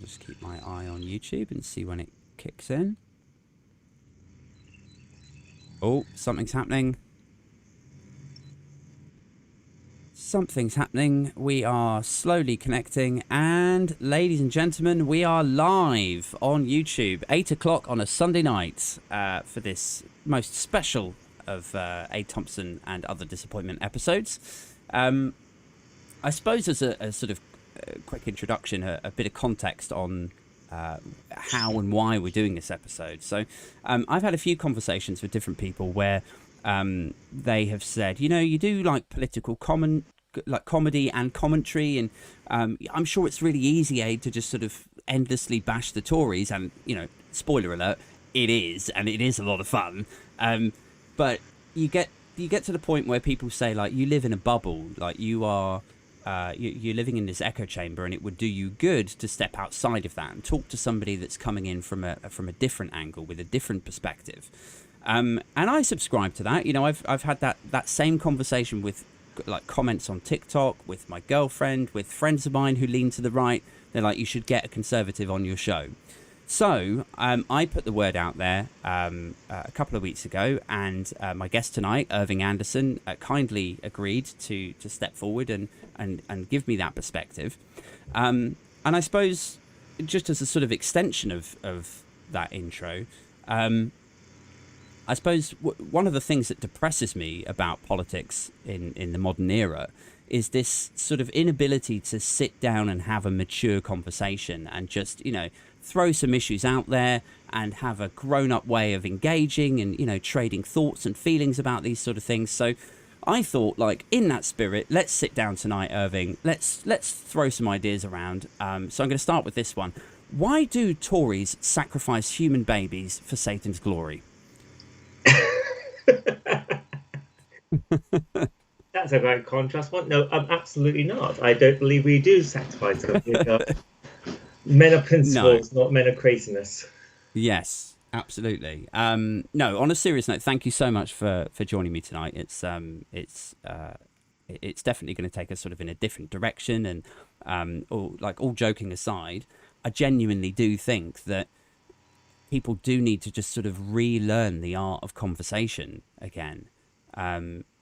just keep my eye on YouTube and see when it kicks in. Oh, something's happening. Something's happening. We are slowly connecting, and ladies and gentlemen, we are live on YouTube, 8 o'clock on a Sunday night for this most special of A. Thompson and Other Disappointment episodes. I suppose as a sort of quick introduction, a bit of context on how and why we're doing this episode. So I've had a few conversations with different people where they have said, you know, you do like political comedy and commentary, and I'm sure it's really easy, to just sort of endlessly bash the Tories, and, you know, spoiler alert, it is, and it is a lot of fun. But you get to the point where people say, like, you live in a bubble, like you are you're living in this echo chamber, and it would do you good to step outside of that and talk to somebody that's coming in from a different angle with a different perspective. And I subscribe to that. You know, I've had that same conversation with, like, comments on TikTok, with my girlfriend, with friends of mine who lean to the right. They're like, you should get a conservative on your show. So I put the word out there a couple of weeks ago, and my guest tonight, Irving Anderson, kindly agreed to step forward and give me that perspective. And I suppose, just as a sort of extension of that intro, I suppose one of the things that depresses me about politics in the modern era is this sort of inability to sit down and have a mature conversation and just, you know, throw some issues out there and have a grown-up way of engaging and, you know, trading thoughts and feelings about these sort of things. So I thought, like, in that spirit, let's sit down tonight, Irving. Let's throw some ideas around. So I'm going to start with this one. Why do Tories sacrifice human babies for Satan's glory? That's a very contrast one. No, absolutely not. I don't believe we do sacrifice them. Men of principles, not men of craziness. Yes, absolutely. No, on a serious note, thank you so much for joining me tonight. It's definitely going to take us sort of in a different direction, and all joking aside, I genuinely do think that people do need to just sort of relearn the art of conversation again.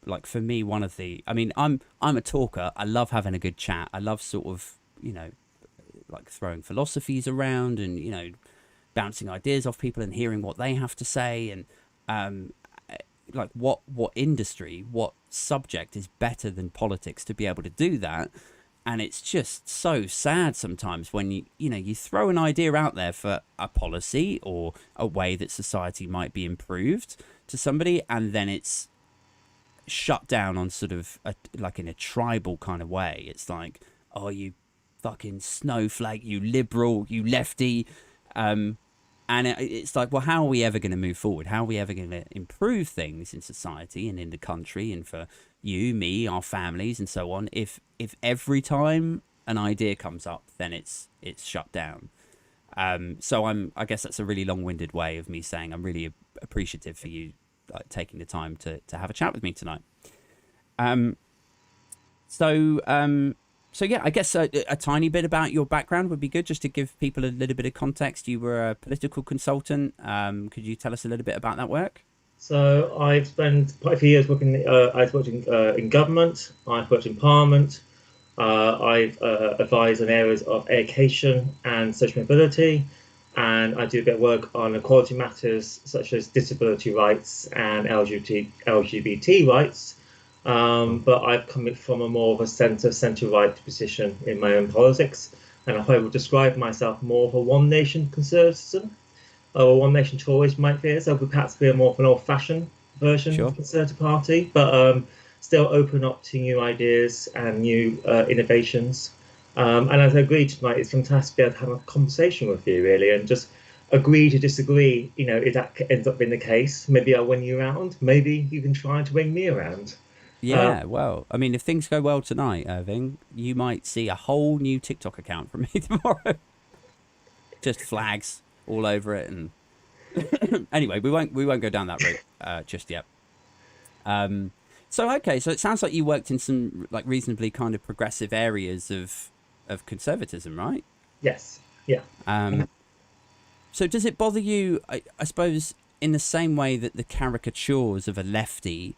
Like, for me, I'm a talker. I love having a good chat. I love sort of, you know, like throwing philosophies around and, you know, bouncing ideas off people and hearing what they have to say. And like, what industry, what subject is better than politics to be able to do that? And it's just so sad sometimes when you throw an idea out there for a policy or a way that society might be improved to somebody, and then it's shut down on sort of like in a tribal kind of way. It's like, oh, you fucking snowflake, you liberal, you lefty. And it's like, well, how are we ever going to move forward? How are we ever going to improve things in society and in the country and for you, me, our families and so on, if every time an idea comes up, then it's shut down? So I guess that's a really long-winded way of me saying I'm really appreciative for you, like, taking the time to have a chat with me tonight. So yeah, I guess a tiny bit about your background would be good, just to give people a little bit of context. You were a political consultant. Could you tell us a little bit about that work? So I've spent quite a few years working. I've worked in government. I've worked in Parliament. I've advised on areas of education and social mobility, and I do a bit of work on equality matters such as disability rights and LGBT rights. But I've come from a more of a centre-right position in my own politics, and I probably would describe myself more of a one-nation conservatism, or a one-nation Tories might be. So perhaps be more of an old-fashioned version of the Conservative Party, but still open up to new ideas and new innovations. And as I agreed tonight, it's fantastic to be able to have a conversation with you, really, and just agree to disagree. You know, if that ends up being the case, maybe I'll win you around. Maybe you can try to win me around. Yeah, well, I mean, if things go well tonight, Irving, you might see a whole new TikTok account from me tomorrow. Just flags all over it, and anyway, we won't go down that route just yet. So it sounds like you worked in some, like, reasonably kind of progressive areas of conservatism, right? Yes. Yeah. So does it bother you, I suppose, in the same way that the caricatures of a lefty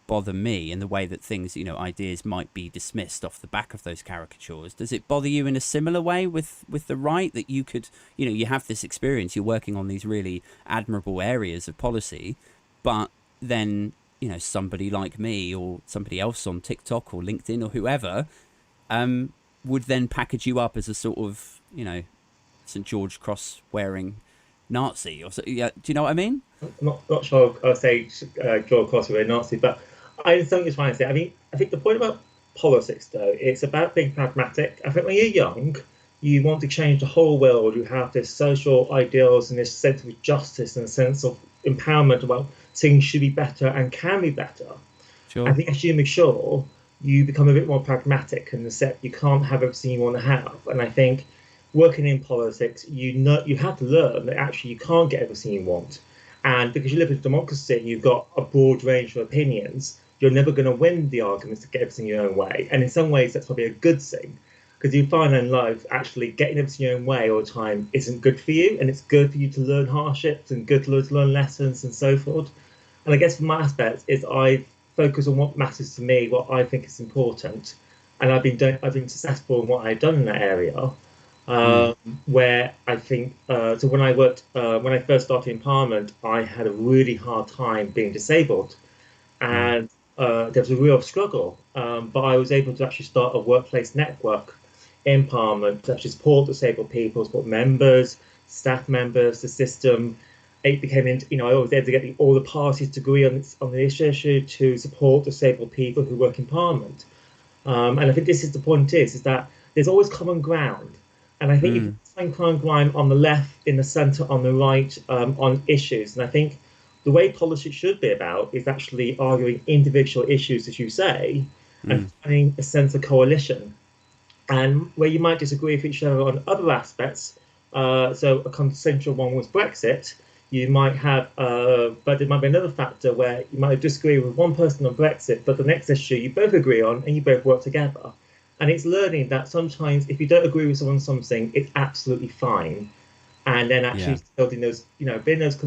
bother me, and the way that things, ideas might be dismissed off the back of those caricatures? Does it bother you in a similar way with the right, that you could, you have this experience, you're working on these really admirable areas of policy, but then, somebody like me or somebody else on TikTok or LinkedIn or whoever would then package you up as a sort of, St. George Cross wearing Nazi or so? Yeah, do you know what I mean? Not sure I'll say draw across with a Nazi, but I understand what you're trying to say. I mean, I think the point about politics, though, it's about being pragmatic. I think when you're young, you want to change the whole world. You have this social ideals and this sense of justice and a sense of empowerment about things should be better and can be better. I Sure. think as you mature, you become a bit more pragmatic and accept you can't have everything you want to have. And I think working in politics, you have to learn that actually you can't get everything you want. And because you live in a democracy and you've got a broad range of opinions, you're never going to win the arguments to get everything your own way. And in some ways, that's probably a good thing, because you find in life actually getting everything your own way all the time isn't good for you. And it's good for you to learn hardships and good to learn lessons and so forth. And I guess from my aspect is I focus on what matters to me, what I think is important, and I've been successful in what I've done in that area. Mm, Um, where I think so when I first started in Parliament, I had a really hard time being disabled, mm, and there was a real struggle. But I was able to actually start a workplace network in Parliament to actually support disabled people, support members, staff members, the system. It became, I was able to get all the parties to agree on this issue to support disabled people who work in Parliament. And I think this is the point is that there's always common ground. And I think you can mm, find common ground on the left, in the centre, on the right, on issues. And I think the way politics should be about is actually arguing individual issues, as you say, and mm. finding a sense of coalition. And where you might disagree with each other on other aspects, so a consensual one was Brexit, you might have, but there might be another factor where you might disagree with one person on Brexit, but the next issue you both agree on and you both work together. And it's learning that sometimes if you don't agree with someone on something, it's absolutely fine. And then Yeah. actually building those, building those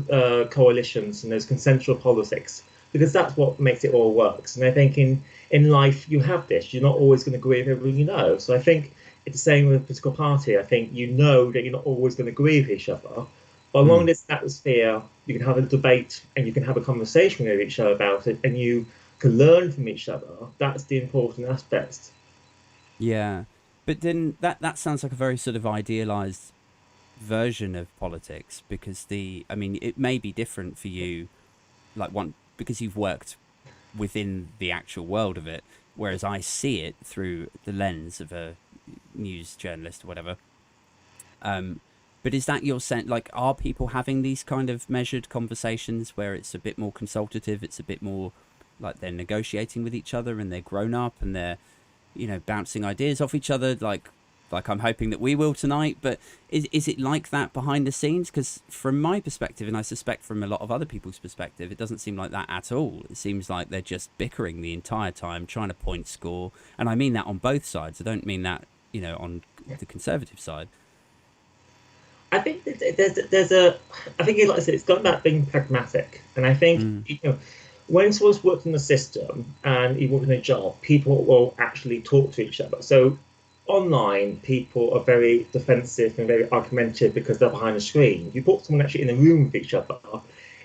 coalitions and those consensual politics, because that's what makes it all works. And I think in life you have this. You're not always going to agree with everyone you know. So I think it's the same with a political party. I think you know that you're not always going to agree with each other. But along Mm, this atmosphere, you can have a debate and you can have a conversation with each other about it, and you can learn from each other. That's the important aspect. yeah. But then that sounds like a very sort of idealized version of politics, because I mean, it may be different for you, like one, because you've worked within the actual world of it, whereas I see it through the lens of a news journalist or whatever. Um, but is that your sense? Like, are people having these kind of measured conversations where it's a bit more consultative? It's a bit more like they're negotiating with each other and they're grown up and they're, bouncing ideas off each other, like I'm hoping that we will tonight. But is it like that behind the scenes? Because from my perspective, and I suspect from a lot of other people's perspective, it doesn't seem like that at all. It seems like they're just bickering the entire time, trying to point score. And I mean that on both sides. I don't mean that, on the Conservative side. I think I think like I said, it's got that being pragmatic, and I think Mm, when someone's worked in the system and you work in a job, people will actually talk to each other. So online, people are very defensive and very argumentative because they're behind a screen. You put someone actually in a room with each other,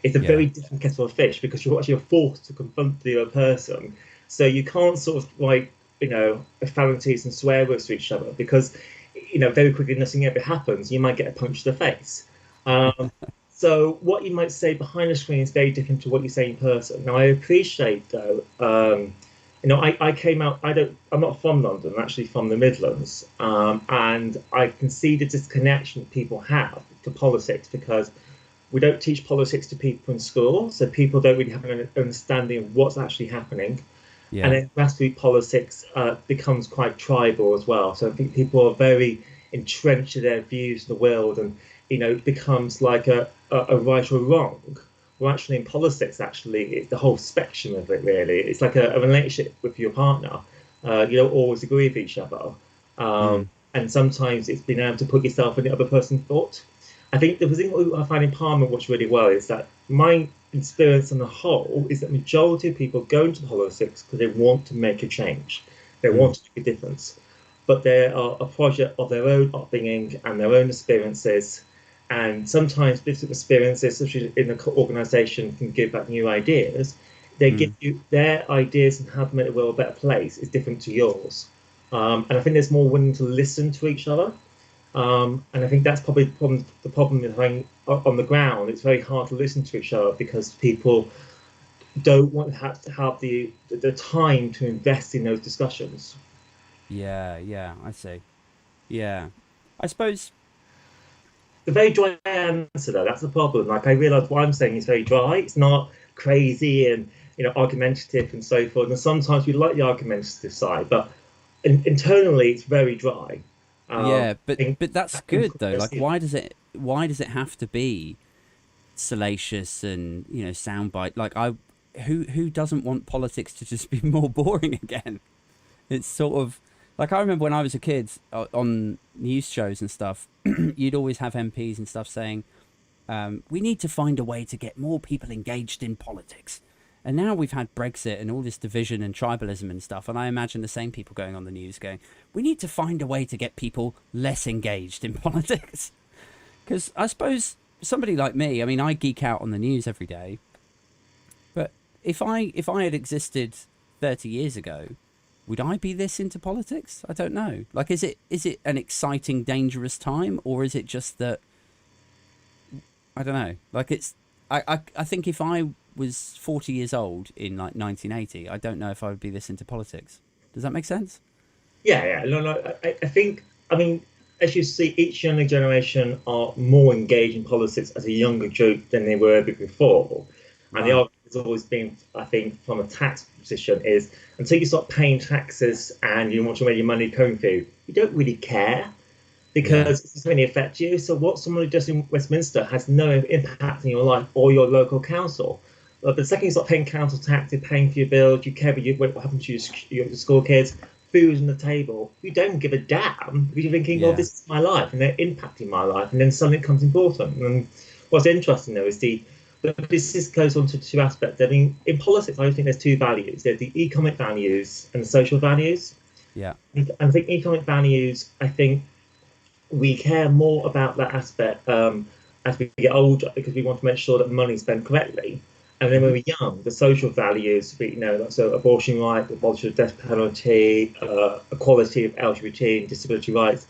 it's a very yeah. different kettle of fish because you're actually forced to confront the other person. So you can't sort of like profanities and swear words to each other because very quickly nothing ever happens. You might get a punch to the face. Um, so what you might say behind the screen is very different to what you say in person. Now I appreciate though, I came out. I'm not from London. I'm actually from the Midlands, and I can see the disconnection people have to politics because we don't teach politics to people in school, so people don't really have an understanding of what's actually happening. And Yeah. then grassroots politics becomes quite tribal as well. So I think people are very entrenched in their views of the world, and it becomes like a right or wrong. Well, actually, in politics, actually, it's the whole spectrum of it. Really, it's like a relationship with your partner. You don't always agree with each other. Um, Mm. and sometimes it's being able to put yourself in the other person's thought. I think the thing what I find in Parliament works really well is that my experience on the whole is that majority of people go into politics because they want to make a change, they Mm. want to make a difference, but they are a project of their own upbringing and their own experiences. And sometimes different experiences, such as in an organisation, can give back new ideas. They give Mm. you their ideas and how to make the world a better place is different to yours. And I think there's more willing to listen to each other. And I think that's probably the problem with having on the ground. It's very hard to listen to each other because people don't want to have the time to invest in those discussions. Yeah, yeah, I see. Yeah. I suppose, The very dry answer, though, that's the problem. Like, I realise what I'm saying is very dry. It's not crazy and argumentative and so forth. And sometimes we like the argumentative side, but internally it's very dry. yeah, I think but that's in good though. Like, progressive why does it have to be salacious and, soundbite? Like, who doesn't want politics to just be more boring again? It's sort of like, I remember when I was a kid, on news shows and stuff, you'd always have MPs and stuff saying, we need to find a way to get more people engaged in politics. And now we've had Brexit and all this division and tribalism and stuff. And I imagine the same people going on the news going, we need to find a way to get people less engaged in politics. Because I suppose somebody like me, I mean, I geek out on the news every day. But if I had existed 30 years ago, would I be this into politics? I don't know. Like, is it an exciting, dangerous time, or is it just that, I don't know. Like, I think if I was 40 years old in like 1980, I don't know if I would be this into politics. Does that make sense? Yeah, yeah. No, no. I think, I mean, as you see, each younger generation are more engaged in politics as a younger group than they were before. And the Right. argument has always been, I think, from a tax position is until you start paying taxes and you want to make your money come through, you don't really care Yeah. because it doesn't really affect you. So what someone who does in Westminster has no impact in your life or your local council. But the second you start paying council tax, you're paying for your bills, you care what happens to your school kids, food on the table, you don't give a damn because you're thinking, well, Yeah. this is my life and they're impacting my life. And then something comes important. And what's interesting though is this goes on to two aspects. I mean, in politics, I think there's two values. There's the economic values and the social values. Yeah. And I think economic values, I think we care more about that aspect as we get older because we want to make sure that money is spent correctly. And then when Hmm. we're young, the social values, so abortion rights, abolition of death penalty, equality of LGBT and disability rights.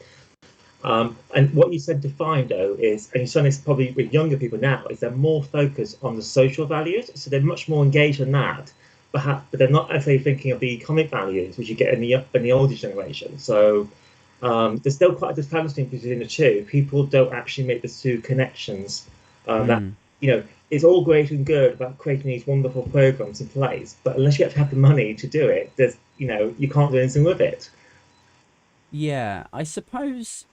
And what you tend to find, though, is, and you find this probably with younger people now, is they're more focused on the social values. So they're much more engaged in that, perhaps, but they're not actually thinking of the economic values, which you get in the older generation. So there's still quite a disparity between the two. People don't actually make the two connections. That Mm. you know, it's all great and good about creating these wonderful programs in place, but unless you actually have the money to do it, you can't do anything with it. Yeah. I suppose,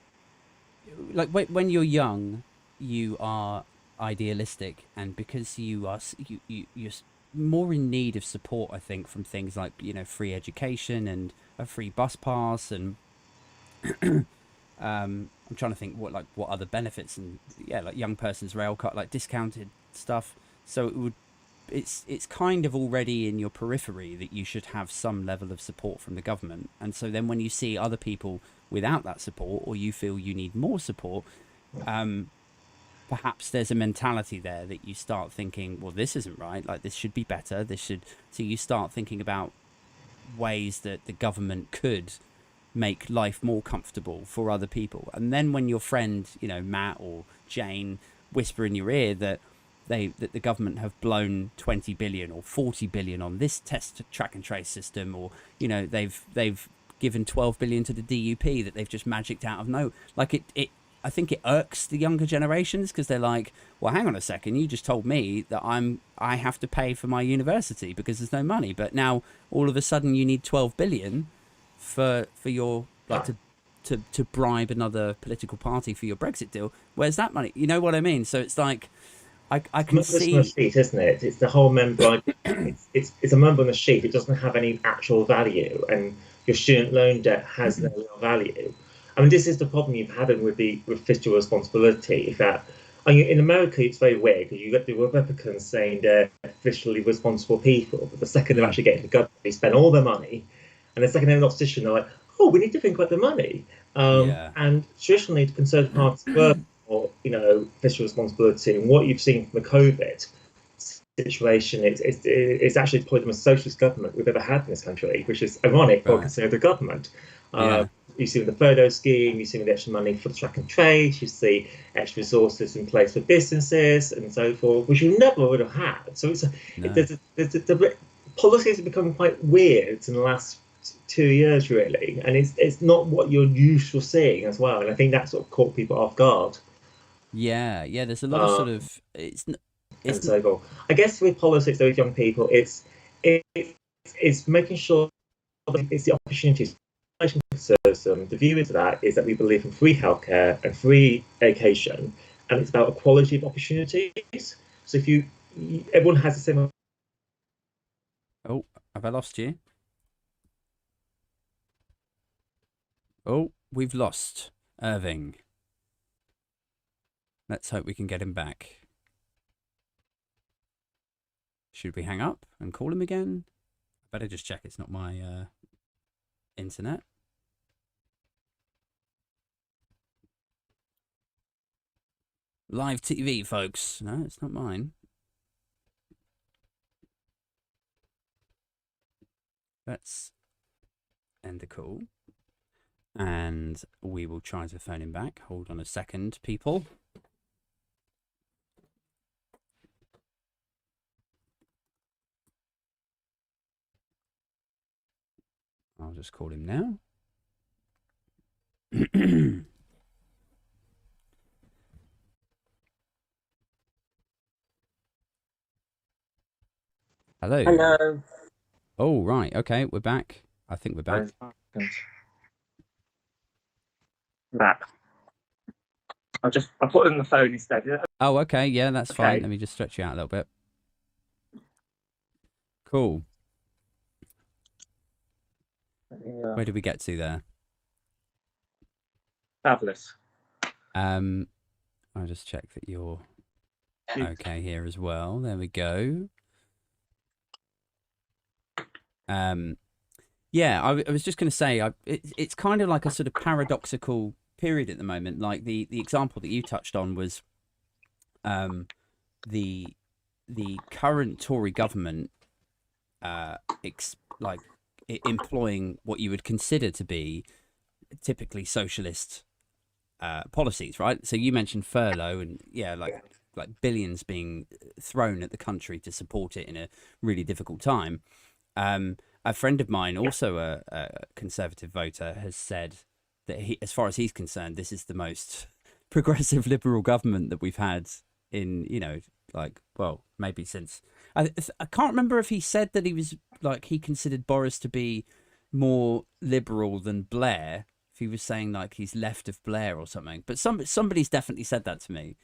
like, when you're young, you are idealistic, and because you are more in need of support, I think, from things like, free education and a free bus pass, and I'm trying to think what other benefits, and yeah, like young person's rail card, like discounted stuff. So it's kind of already in your periphery that you should have some level of support from the government. And so then when you see other people without that support, or you feel you need more support, um, perhaps there's a mentality there that you start thinking, well, this isn't right. Like, this should be better. This should. So you start thinking about ways that the government could make life more comfortable for other people. And then when your friend, Matt or Jane, whisper in your ear that the government have blown 20 billion or 40 billion on this test track and trace system, or they've given 12 billion to the DUP that they've just magicked out of no, like it I think it irks the younger generations because they're like, well, hang on a second, you just told me that I have to pay for my university because there's no money, but now all of a sudden you need 12 billion for your, like, to bribe another political party for your Brexit deal. Where's that money? You know what I mean? So it's like, I can It's on a see. sheet, isn't it? It's the whole member. It's a member on the sheet. It doesn't have any actual value, and your student loan debt has no real value. I mean, this is the problem you've had with fiscal responsibility. Is that I mean, in America, it's very weird because you get the Republicans saying they're fiscally responsible people, but the second they're Mm. actually getting the government, they spend all their money, and the second they're in opposition, they're like, "Oh, we need to think about the money." Yeah. And traditionally, the Conservative Party were, for, fiscal responsibility, and what you've seen from the COVID situation it's actually probably the most socialist government we've ever had in this country, which is ironic for a Right. Conservative government. Yeah. You see with the photo scheme, you see with the extra money for the track and trace, you see extra resources in place for businesses and so forth, which you never would have had. So No. the policies have become quite weird in the last 2 years, really, and it's not what you're used to seeing as well. And I think that sort of caught people off guard. Yeah. Yeah. There's a lot of Uh, sort of and it's so forth. I guess with politics, those young people, it, it's making sure that it's the opportunities. The view into that is that we believe in free healthcare and free education, and it's about equality of opportunities. So if everyone has the same. Oh, have I lost you? Oh, we've lost Irving. Let's hope we can get him back. Should we hang up and call him again? Better just check it's not my internet. Live TV, folks. No, it's not mine. Let's end the call. And we will try to phone him back. Hold on a second, people. I'll just call him now. Hello. Hello. Oh, right. Okay, we're back. I think we're back. Back. I put it on the phone instead. Oh, okay. Yeah, that's fine. Okay. Let me just stretch you out a little bit. Cool. Where did we get to there? Fabulous. I'll just check that you're okay here as well. There we go. Yeah, I was just going to say, it's kind of like a sort of paradoxical period at the moment. Like the example that you touched on was the current Tory government employing what you would consider to be typically socialist policies, right? So you mentioned furlough, and yeah, like billions being thrown at the country to support it in a really difficult time. A friend of mine, also a conservative voter, has said that as far as he's concerned, this is the most progressive liberal government that we've had in, maybe since I can't remember if he said that he considered Boris to be more liberal than Blair. If he was saying like he's left of Blair or something, but somebody's definitely said that to me.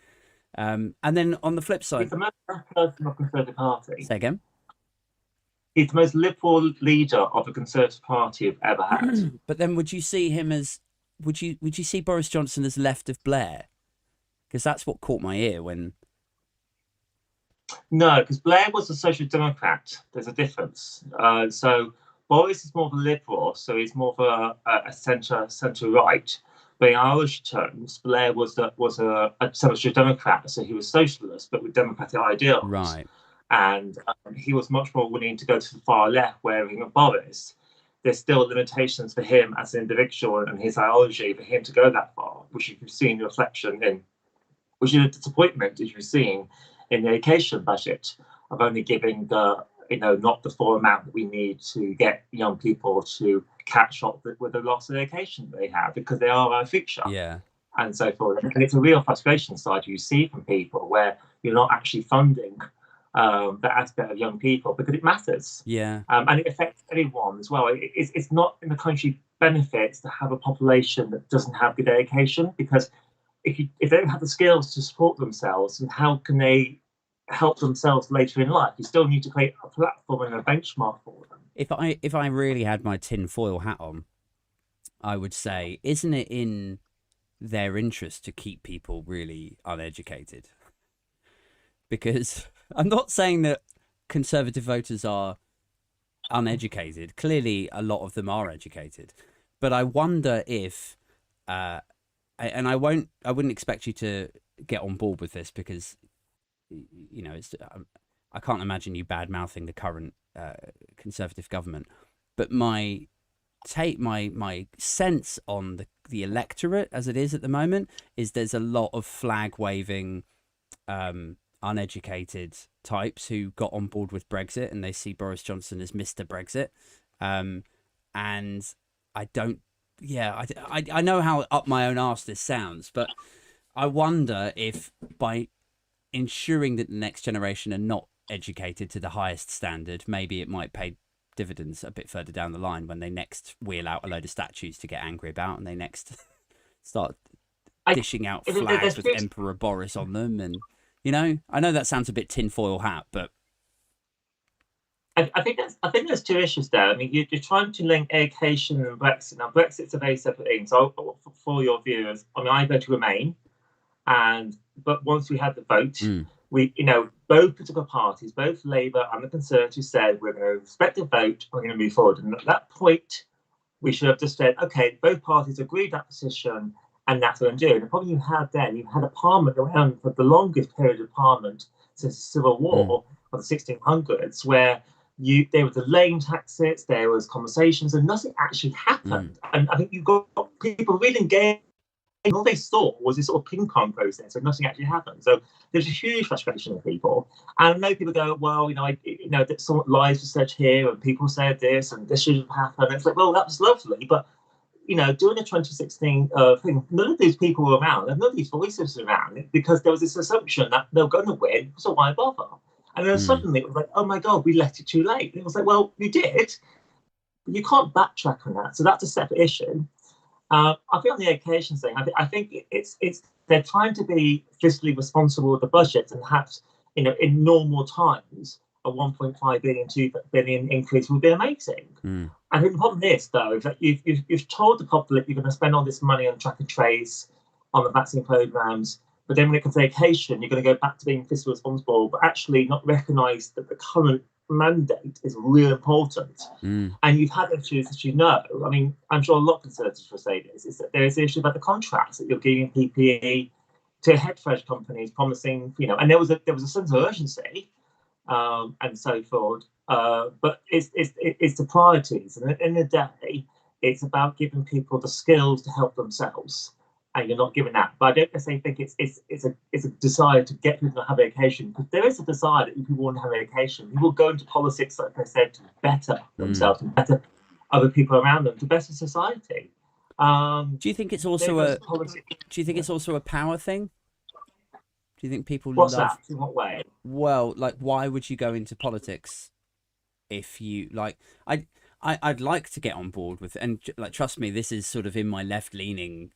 And then on the flip side, He's the most person of the Conservative Party. Say again. He's the most liberal leader of the Conservative Party we've ever had. But then, would you see him as? Would you see Boris Johnson as left of Blair? Because that's what caught my ear when. No, because Blair was a social democrat. There's a difference. So Boris is more of a liberal, so he's more of a centre right. But in Irish terms, Blair was a social democrat, so he was socialist, but with democratic ideals. Right. And he was much more willing to go to the far left, whereas Boris, there's still limitations for him as an individual and his ideology for him to go that far, which you can see in the reflection in, which is a disappointment as you've seen in the education budget of only giving not the full amount that we need to get young people to catch up with the loss of education they have, because they are our future. Yeah. And so forth. And it's a real frustration side you see from people where you're not actually funding the aspect of young people because it matters. Yeah. And it affects everyone as well. It's not in the country benefits to have a population that doesn't have good education, because if they don't have the skills to support themselves, and how can they help themselves later in life? You still need to create a platform and a benchmark for them. If I really had my tin foil hat on, I would say, isn't it in their interest to keep people really uneducated? Because I'm not saying that Conservative voters are uneducated. Clearly, a lot of them are educated. But I wonder if, and I wouldn't expect you to get on board with this because, you know, I can't imagine you bad mouthing the current Conservative government. But my sense on the electorate as it is at the moment is there's a lot of flag waving, uneducated types who got on board with Brexit and they see Boris Johnson as Mr. Brexit. And I don't, yeah, I know how up my own arse this sounds, but I wonder if by ensuring that the next generation are not educated to the highest standard, maybe it might pay dividends a bit further down the line when they next wheel out a load of statues to get angry about and they next start dishing out flags with Emperor Boris on them. And, you know, I know that sounds a bit tinfoil hat, but I think there's two issues there. I mean, you're trying to link education and Brexit. Now, Brexit's a very separate thing. So, for your viewers, I mean, I go to Remain, but once we had the vote, we, you know, both political parties, both Labour and the Conservatives, said we're going to respect the vote, we're going to move forward. And at that point, we should have just said, okay, both parties agreed that position, and that's what I'm doing. The problem you had then, you had a parliament around for the longest period of parliament since the Civil War of the 1600s, where there were delaying taxes, there was conversations, and nothing actually happened. And I think you got people really engaged. All they saw was this sort of ping pong process, and nothing actually happened. So there's a huge frustration of people. And I know people go, well, that some lies were said here, and people said this, and this should have happened. And it's like, well, that was lovely, but during the 2016 thing, none of these people were around, and none of these voices were around, because there was this assumption that they're going to win, so why bother? And then suddenly it was like, oh my God, we left it too late. And it was like, well, you did, but you can't backtrack on that. So that's a separate issue. I think on the education thing, I think it's they're trying to be fiscally responsible with the budget, and perhaps in normal times a 1.5 billion, 2 billion increase would be amazing. I think the problem is, though, is that you've told the public you're going to spend all this money on track and trace, on the vaccine programs, but then when it comes to education, you're going to go back to being fiscally responsible, but actually not recognise that the current mandate is really important. And you've had issues that I mean, I'm sure a lot of Conservatives will say this, is that there is an issue about the contracts that you're giving PPE to hedge companies, promising, and there was a sense of urgency, and so forth. But it's the priorities, and at the end of the day, it's about giving people the skills to help themselves, and you're not giving that. But I don't necessarily think it's a desire to get people to have education, because there is a desire that people want to have education. People go into politics, like I said, to better themselves and better other people around them, to better society. Do you think it's also a power thing? Do you think people What's that? In what way? Well, like, why would you go into politics if you like? I'd like to get on board with, and like, trust me, this is sort of in my left-leaning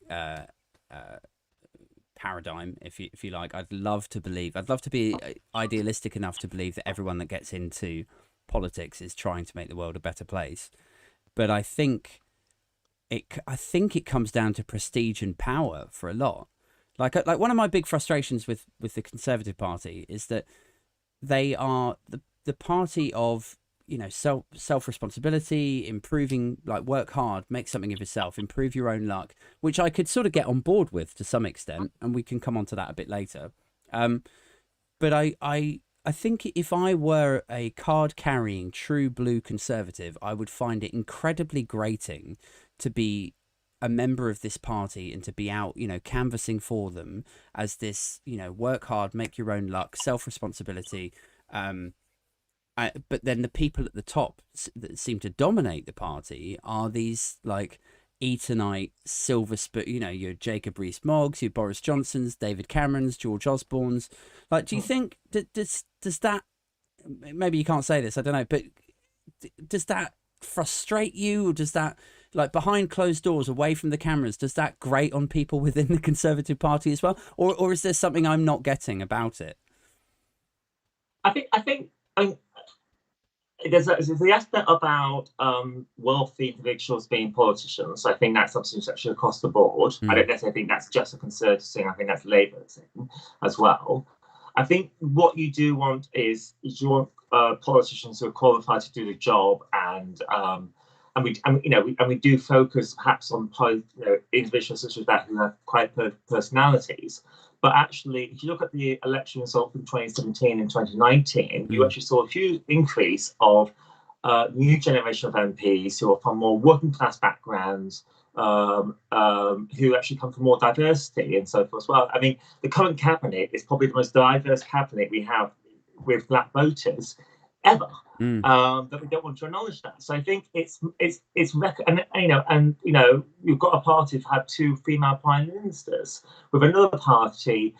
paradigm, if you like. I'd love to be idealistic enough to believe that everyone that gets into politics is trying to make the world a better place. But I think it comes down to prestige and power for a lot. Like one of my big frustrations with the Conservative Party is that they are the party of, self responsibility, improving, like, work hard, make something of yourself, improve your own luck, which I could sort of get on board with to some extent, and we can come on to that a bit later. But I think if I were a card carrying true blue Conservative, I would find it incredibly grating to be a member of this party and to be out, canvassing for them as this, work hard, make your own luck, self-responsibility. But then the people at the top that seem to dominate the party are these, like, Etonite, silver spoon, your Jacob Rees-Moggs, your Boris Johnsons, David Camerons, George Osbornes. Like, do you think, does that, maybe you can't say this, I don't know, but does that frustrate you? Or does that, like, behind closed doors, away from the cameras, does that grate on people within the Conservative Party as well? Or is there something I'm not getting about it? I think there's the aspect about wealthy individuals being politicians. I think that's something that's actually across the board. I don't necessarily think that's just a Conservative thing. I think that's a Labour thing as well. I think what you do want is you want politicians who are qualified to do the job, and we do focus perhaps on individuals such as that who have quite personalities. But actually, if you look at the election result from 2017 and 2019, you actually saw a huge increase of new generation of MPs who are from more working class backgrounds, who actually come from more diversity and so forth as well. I mean, the current cabinet is probably the most diverse cabinet we have with black voters ever. But we don't want to acknowledge that. So I think it's you've got a party who've had 2 female prime ministers, with another party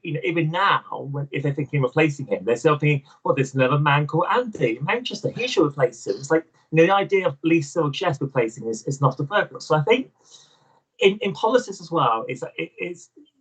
even now, if they're thinking of replacing him, they're still thinking, well, there's another man called Andy in Manchester, he should replace him. It's like, the idea of Lisa or Jess replacing is not a focus. So I think in politics as well,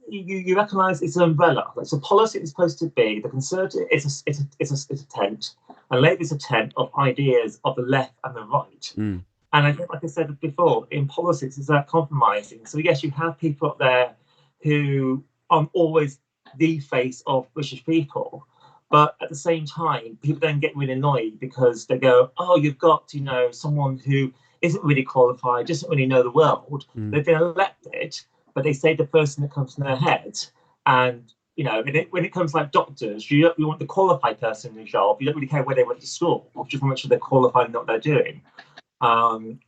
you recognise it's an umbrella. Like, so politics is supposed to be the Conservative. It's a tent, and Labour is a tent of ideas of the left and the right. And I think, like I said before, in politics, it's that compromising. So yes, you have people up there who are always the face of British people, but at the same time, people then get really annoyed because they go, "Oh, you've got someone who isn't really qualified, doesn't really know the world. They've been elected." But they say the person that comes to their head. And, when it comes like doctors, you want the qualified person in the job. You don't really care where they went to school. You just want to make sure they're qualified in what they're doing. And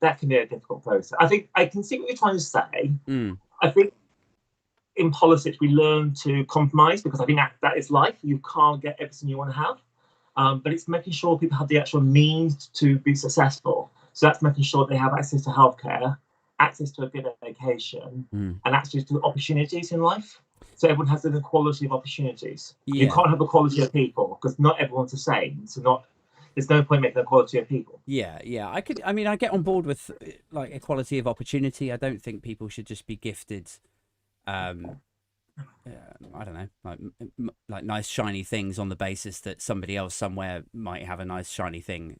that can be a difficult process. I think I can see what you're trying to say. I think in politics, we learn to compromise, because I think that is life. You can't get everything you want to have. But it's making sure people have the actual means to be successful. So that's making sure they have access to healthcare, access to a good education, and access to opportunities in life. So everyone has an equality of opportunities. You can't have equality of people, because not everyone's the same. So there's no point making equality of people. I get on board with like equality of opportunity. I don't think people should just be gifted I don't know, like nice shiny things on the basis that somebody else somewhere might have a nice shiny thing.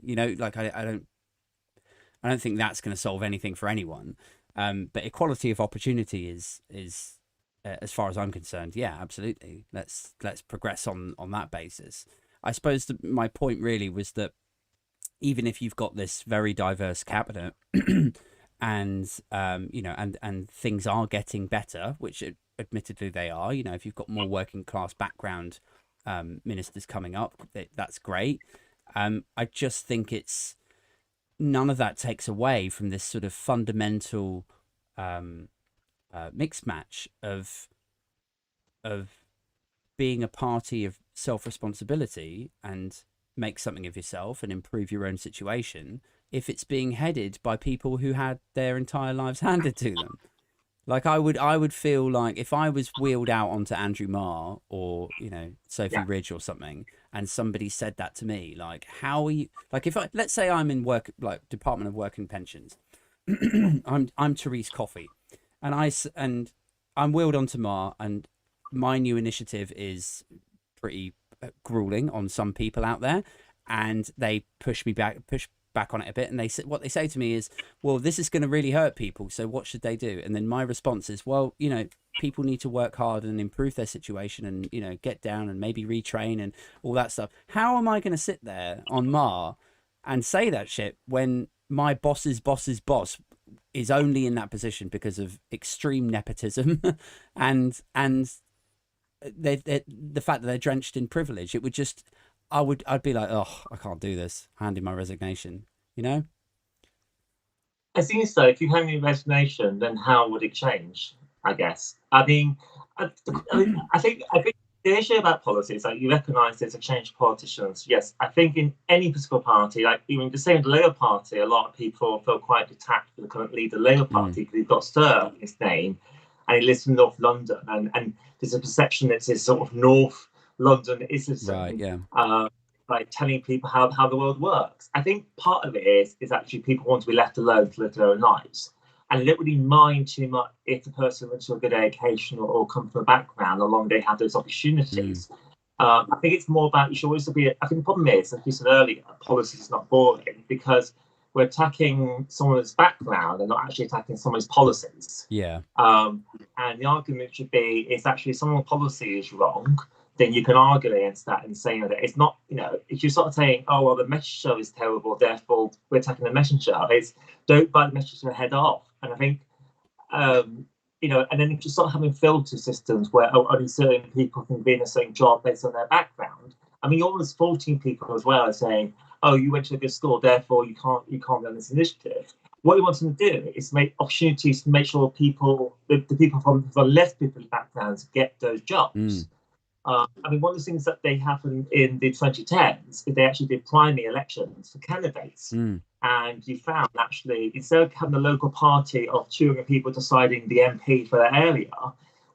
I don't think that's going to solve anything for anyone. But equality of opportunity is as far as I'm concerned, yeah, absolutely. Let's progress on that basis. I suppose my point really was that even if you've got this very diverse cabinet, and and things are getting better, which admittedly they are. If you've got more working class background ministers coming up, that's great. I just think none of that takes away from this sort of fundamental mixed match of being a party of self-responsibility and make something of yourself and improve your own situation, if it's being headed by people who had their entire lives handed to them. Like I would feel like if I was wheeled out onto Andrew Marr or Sophie Ridge or something, and somebody said that to me, like, how are you? Like, let's say I'm in work, like Department of Work and Pensions, I'm Therese Coffey, and I'm wheeled onto Marr, and my new initiative is pretty grueling on some people out there, and they push back on it a bit, and what they say to me is, well, this is going to really hurt people, so what should they do? And then my response is, well, people need to work hard and improve their situation, and get down and maybe retrain and all that stuff. How am I going to sit there on Mar and say that shit when my boss's boss's boss is only in that position because of extreme nepotism and the fact that they're drenched in privilege? It would just, I'd be like, oh, I can't do this. Hand in my resignation, I think so. If you hand in resignation, then how would it change? I guess. I think the issue about politics, like, you recognise there's a change of politicians. Yes, I think in any political party, like even the same Labour Party, a lot of people feel quite detached from the current leader of the Labour Party because he's got Sir in his name, and he lives in North London, and there's a perception that it's this sort of North London Islam, right? Yeah. Like telling people how the world works. I think part of it is actually people want to be left alone to live their own lives, and they don't really mind too much if the person went to a good education or come from a background along they have those opportunities. I think it's more about you should always be. I think the problem is, as you said earlier, policy is not boring because we're attacking someone's background and not actually attacking someone's policies. Yeah. And the argument should be, if actually someone's policy is wrong, then you can argue against that and say that it's not, if you're sort of saying, oh, well, the messenger is terrible, therefore we're attacking the messenger, it's don't bite the messenger head off. And I think, and then if you're sort of having filter systems where only certain people can be in a certain job based on their background, I mean, you're almost faulting people as well as saying, oh, you went to a good school, therefore you can't be on this initiative. What you want them to do is make opportunities to make sure the people from less privileged backgrounds get those jobs. I mean, one of the things that they happened in the 2010s is they actually did primary elections for candidates. And you found actually, instead of having a local party of 200 people deciding the MP for that area,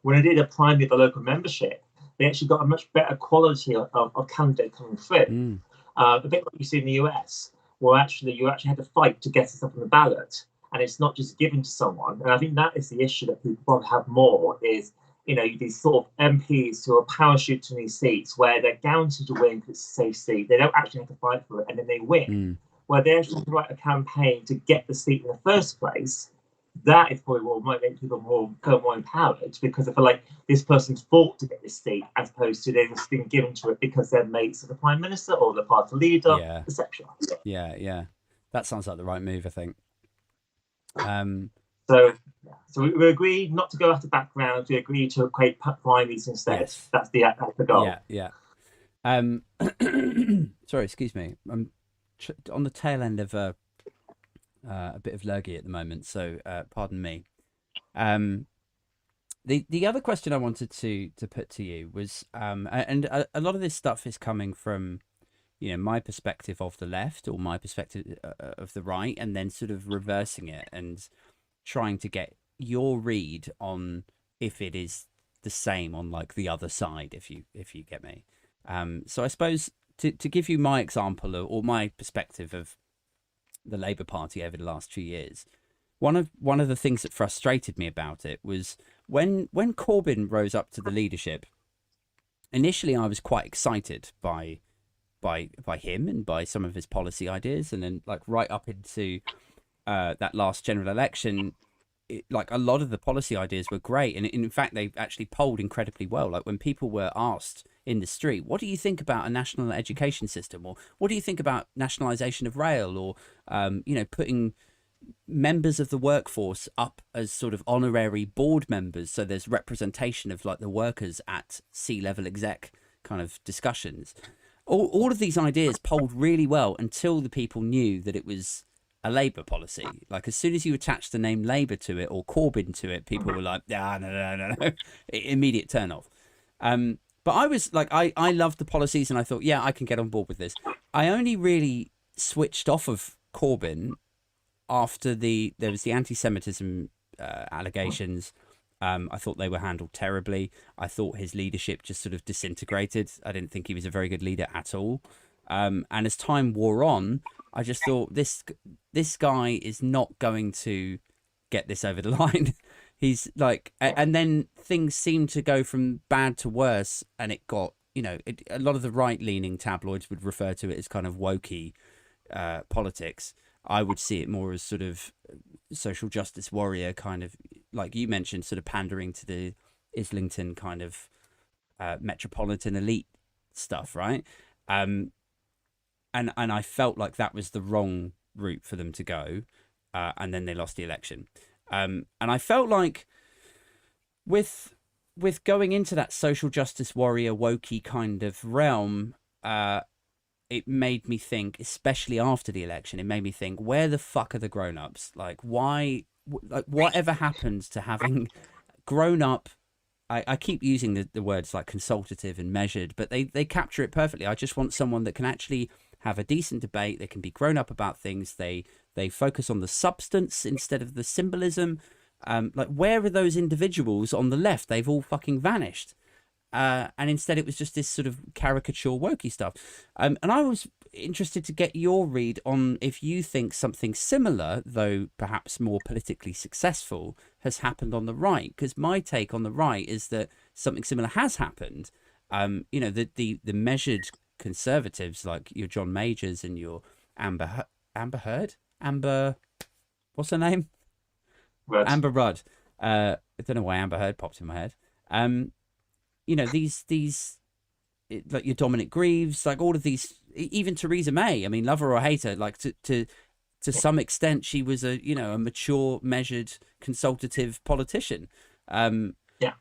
when they did a primary of the local membership, they actually got a much better quality of candidate coming through. A bit like you see in the US, where you actually had to fight to get stuff on the ballot, and it's not just given to someone. And I think that is the issue that people probably have more is, these sort of MPs who are parachuting these seats where they're guaranteed to win because it's a safe seat. They don't actually have to fight for it, and then they win. Where they actually have to write a campaign to get the seat in the first place. That is probably what might make people more empowered, because I feel like this person's fought to get this seat as opposed to they've just been given to it because they're mates of the Prime Minister or the party leader, etc. Yeah. That sounds like the right move, I think. So we agree not to go after backgrounds. We agree to create primaries instead. Yes. That's the goal. Yeah. Sorry, excuse me. I'm on the tail end of a bit of lurgy at the moment, so pardon me. The other question I wanted to put to you was, and a lot of this stuff is coming from, my perspective of the left or my perspective of the right, and then sort of reversing it and trying to get your read on if it is the same on like the other side, if you get me. So I suppose to give you my example or my perspective of the Labour Party over the last 2 years, one of the things that frustrated me about it was when Corbyn rose up to the leadership. Initially, I was quite excited by him and by some of his policy ideas, and then like right up into that last general election, like a lot of the policy ideas were great, and in fact they actually polled incredibly well. Like when people were asked in the street, what do you think about a national education system, or what do you think about nationalisation of rail, or putting members of the workforce up as sort of honorary board members, so there's representation of like the workers at C-level exec kind of discussions. All of these ideas polled really well until the people knew that it was a Labour policy. Like as soon as you attach the name Labour to it or Corbyn to it, people were like, no. Immediate turn off. But I was like, I loved the policies and I thought, yeah, I can get on board with this. I only really switched off of Corbyn after there was the anti-Semitism allegations. I thought they were handled terribly. I thought his leadership just sort of disintegrated. I didn't think he was a very good leader at all. And as time wore on, I just thought this guy is not going to get this over the line. He's like, and then things seemed to go from bad to worse, and it got, a lot of the right-leaning tabloids would refer to it as kind of wokey politics. I would see it more as sort of social justice warrior kind of, like you mentioned, sort of pandering to the Islington kind of metropolitan elite stuff, right? And I felt like that was the wrong route for them to go, and then they lost the election. And I felt like with going into that social justice warrior wokey kind of realm, it made me think, especially after the election, it made me think, where the fuck are the grown-ups? Like, why, like, whatever happened to having grown up? I keep using the words like consultative and measured, but they capture it perfectly. I just want someone that can actually have a decent debate. They can be grown up about things. They focus on the substance instead of the symbolism. Like, where are those individuals on the left? They've all fucking vanished. And instead it was just this sort of caricature wokey stuff. And I was interested to get your read on if you think something similar, though perhaps more politically successful, has happened on the right. Because my take on the right is that something similar has happened, You know, the measured conservatives like your John Majors and your Amber Heard, what's her name? Right. Amber Rudd. I don't know why Amber Heard popped in my head. You know, like your Dominic Greaves, like all of these, even Theresa May. I mean, love her or hate her, like to some extent, she was a mature, measured, consultative politician. Yeah.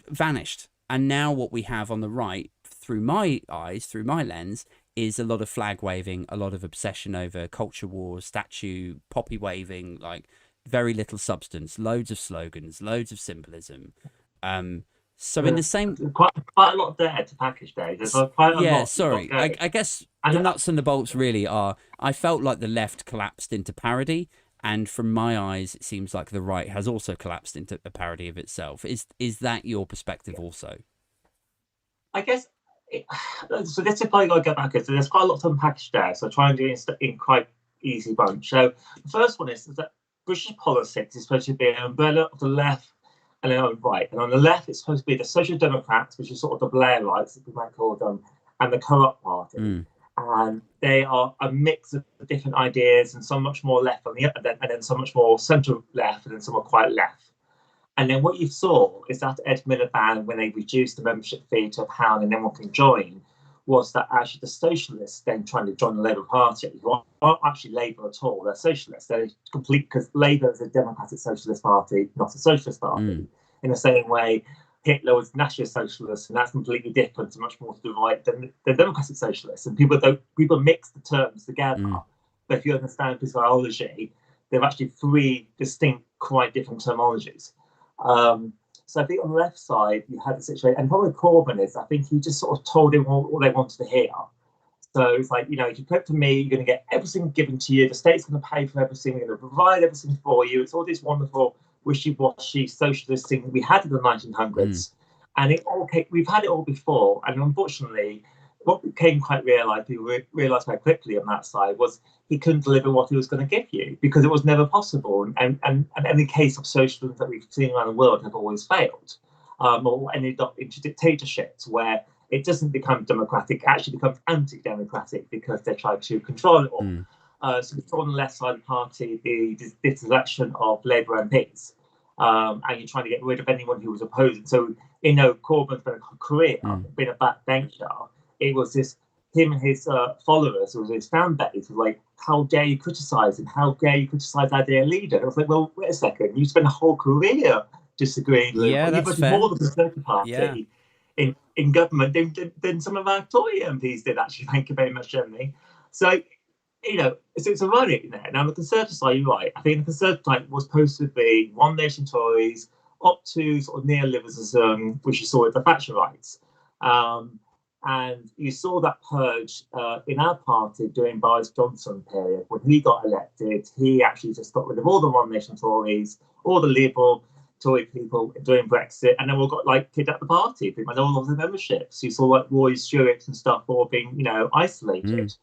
Vanished, and now what we have on the right, through my eyes, through my lens, is a lot of flag waving, a lot of obsession over culture wars, statue, poppy waving, like very little substance, loads of slogans, loads of symbolism. So in the same, quite a lot there to package there. There's quite a yeah, lot. sorry, I guess And the nuts and the bolts really are. I felt like the left collapsed into parody, and from my eyes, it seems like the right has also collapsed into a parody of itself. Is that your perspective also? I guess so. This is probably got to go back. So there's quite a lot to unpackage there. So try and do it in quite easy bunch. So the first one is that British politics is supposed to be an umbrella of the left and then on the right. And on the left, it's supposed to be the Social Democrats, which is sort of the Blairites, if we might call them, and the Co-op Party. Mm. And they are a mix of different ideas, and some much more left on the other, and then some much more centre left, and then some are quite left. And then what you saw is that Ed Miliband, when they reduced the membership fee to £1 and then one can join, was that actually the socialists then trying to join the Labour Party, who aren't actually Labour at all, they're socialists. They're complete, because Labour is a democratic socialist party, not a socialist party. Mm. In the same way, Hitler was national socialist, and that's completely different and much more to the right than the democratic socialists. And people mix the terms together. Mm. But if you understand physiology, they're actually three distinct, quite different terminologies. So I think on the left side, you had the situation, and probably Corbyn is, I think he just sort of told them what they wanted to hear. So it's like, if you put to me, you're going to get everything given to you. The state's going to pay for everything. We're going to provide everything for you. It's all this wonderful wishy-washy socialist thing that we had in the 1900s. And we've had it all before. And unfortunately, what became quite people realised quite quickly on that side was he couldn't deliver what he was going to give you, because it was never possible. And any case of socialism that we've seen around the world have always failed, or ended up into dictatorships where it doesn't become democratic, it actually becomes anti-democratic because they try to control it all. So we saw on the left side of the party the diselection of Labour MPs, and you're trying to get rid of anyone who was opposing. So, Corbyn's been a career, been a backbencher. It was him and his followers, or his fan base, was like, how dare you criticise him? How dare you criticise our dear leader? And I was like, well, wait a second, you spent a whole career disagreeing with him. Yeah, that's fair. More than the Conservative Party in government than some of our Tory MPs did, actually. Thank you very much, Jeremy. So, it's a running there. Now, on the Conservative side, you're right. I think the Conservative side was supposed to be One Nation Tories up to sort of neoliberalism, which you saw with the Thatcherites. And you saw that purge in our party during Boris Johnson period. When he got elected, he actually just got rid of all the One Nation Tories, all the Liberal Tory people doing Brexit, and then we got kicked out the party, and all of the memberships. You saw Roy Stewart and stuff all being, isolated.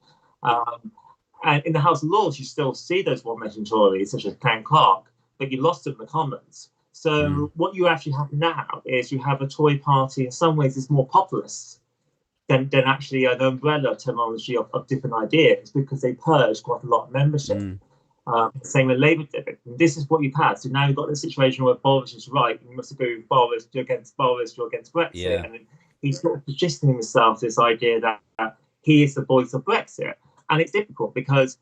And in the House of Lords, you still see those One Nation Tories, such as Ken Clark, but you lost them in the Commons. So what you actually have now is you have a Tory party in some ways is more populist than actually an umbrella terminology of different ideas, because they purged quite a lot of membership. Same with Labour did it. And this is what you've had. So now you've got the situation where Boris is right. You must agree with Boris, you're against Boris, you're against Brexit. Yeah. And he's sort of positioning himself this idea that he is the voice of Brexit. And it's difficult because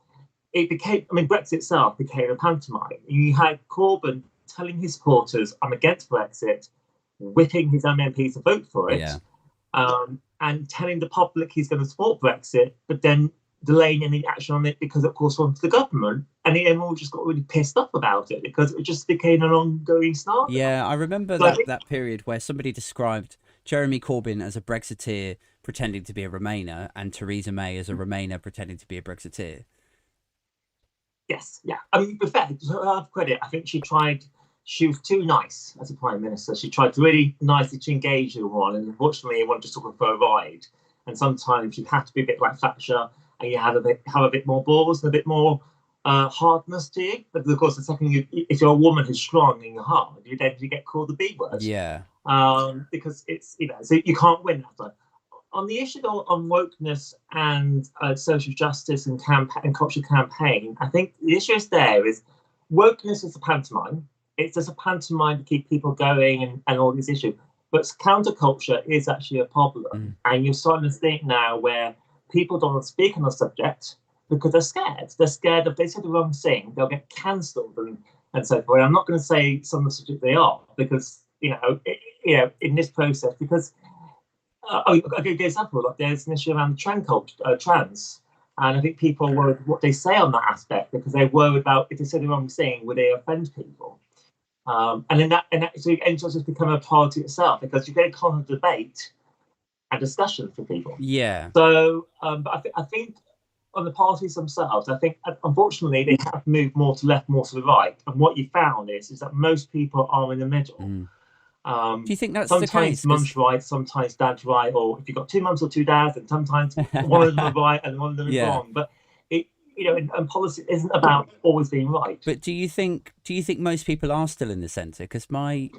Brexit itself became a pantomime. You had Corbyn telling his supporters, I'm against Brexit, whipping his MPs to vote for it, and telling the public he's going to support Brexit, but then delaying any action on it because, of course, went to the government. And everyone just got really pissed off about it because it just became an ongoing scenario. Yeah, I remember that period where somebody described Jeremy Corbyn as a Brexiteer pretending to be a Remainer, and Theresa May as a Remainer pretending to be a Brexiteer. Yes, yeah. But fair, to her have credit, I think she was too nice as a Prime Minister. She tried to really nicely to engage everyone, and unfortunately everyone just took her for a ride. And sometimes you have to be a bit like Thatcher, and you have a bit more balls and a bit more hardness to you. But of course, the second if you're a woman who's strong and you're hard, you get called the B word. Yeah. because it's so you can't win that time. On the issue on wokeness and social justice and cultural campaign, I think the issue is wokeness is a pantomime. It's just a pantomime to keep people going and all these issues. But counterculture is actually a problem, and you're starting to think now where people don't want to speak on the subject because they're scared. They're scared if they say the wrong thing, they'll get cancelled and so forth. I'm not going to say some of the subjects they are because in this process because. I'll give you an example. Like there's an issue around trans, and I think people worry what they say on that aspect because they're worried about if they say the wrong thing, would they offend people? And then so it ends up just become a party itself because you get a constant debate and discussion for people. Yeah. So, but I think on the parties themselves, I think unfortunately they have moved more to left, more to the right, and what you found is that most people are in the middle. Do you think that's the case? Sometimes mum's right, sometimes dad's right, or if you've got two mums or two dads, and sometimes one of them are right and one of them is wrong. But and policy isn't about always being right. But do you think most people are still in the centre? Because my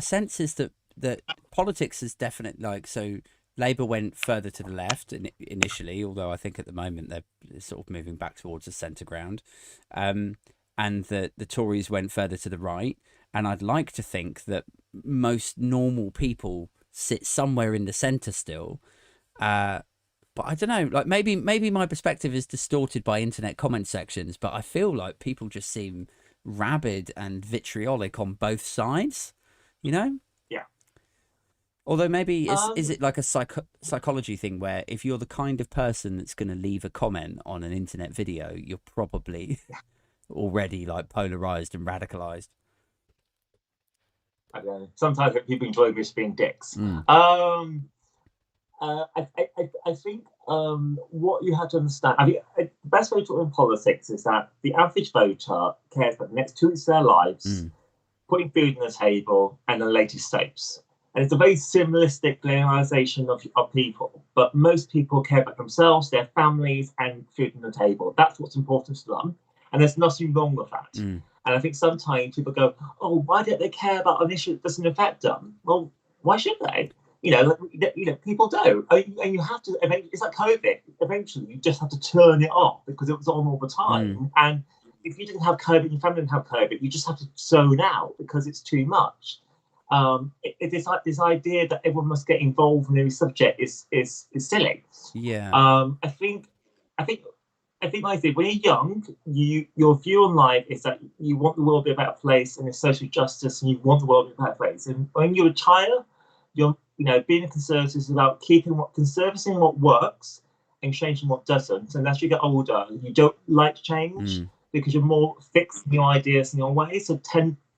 sense is that politics is definitely so Labour went further to the left initially, although I think at the moment they're sort of moving back towards the centre ground, and the Tories went further to the right. And I'd like to think that most normal people sit somewhere in the centre still. But I don't know, like maybe my perspective is distorted by internet comment sections, but I feel like people just seem rabid and vitriolic on both sides, Yeah. Although maybe is it like a psychology thing where if you're the kind of person that's going to leave a comment on an internet video, you're probably already like polarized and radicalized. I don't know. Sometimes people enjoy just being dicks. I think what you have to understand, the best way to talk in politics is that the average voter cares about the next 2 weeks of their lives, putting food on the table, and the latest soaps. And it's a very simplistic generalization of people, but most people care about themselves, their families, and food on the table. That's what's important to them, and there's nothing wrong with that. And I think sometimes people go, "Oh, why don't they care about an issue that doesn't affect them?" Well, why should they? People do, and you have to. It's like COVID. Eventually, you just have to turn it off because it was on all the time. And if you didn't have COVID, your family didn't have COVID, you just have to zone out because it's too much. It's like this idea that everyone must get involved in every subject is silly. Yeah. I think like when you're young, your view on life is that you want the world to be a better place and it's social justice, and you want the world to be a better place. And when you retire, being a conservative is about conserving what works and changing what doesn't. And as you get older, you don't like change because you're more fixed in your ideas and your ways. So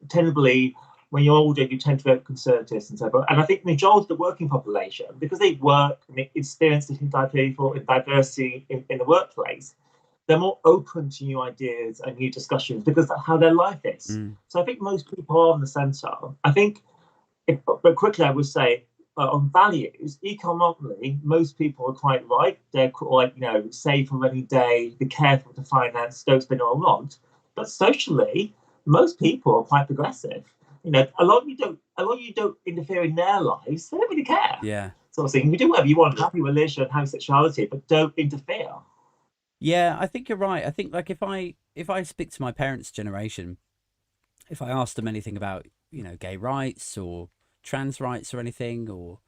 tendably, when you're older, you tend to vote conservatives and so forth. And I think the majority of the working population, because they work and they experience different types of people and diversity in the workplace, they're more open to new ideas and new discussions because that's how their life is. So I think most people are in the centre. I think, but quickly I would say, on values, economically, most people are quite right. They're quite, save for a rainy day, be careful to finance, don't spend all want. But socially, most people are quite progressive. A lot of you don't interfere in their lives. They don't really care. Yeah. Sort of thing. You do whatever you want, happy religion, happy sexuality, but don't interfere. Yeah, I think you're right. I think like if I speak to my parents' generation, if I asked them anything about gay rights or trans rights or anything, or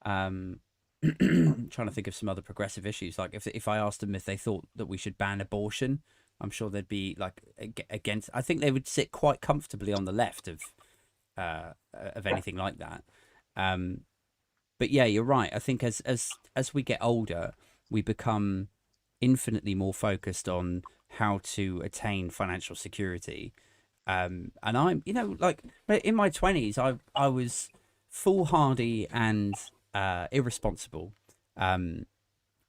trying to think of some other progressive issues, like if I asked them if they thought that we should ban abortion, I'm sure they'd be like against. I think they would sit quite comfortably on the left of anything like that. But yeah, you're right. I think as we get older, we become infinitely more focused on how to attain financial security. And I'm, like in my 20s, I was foolhardy and irresponsible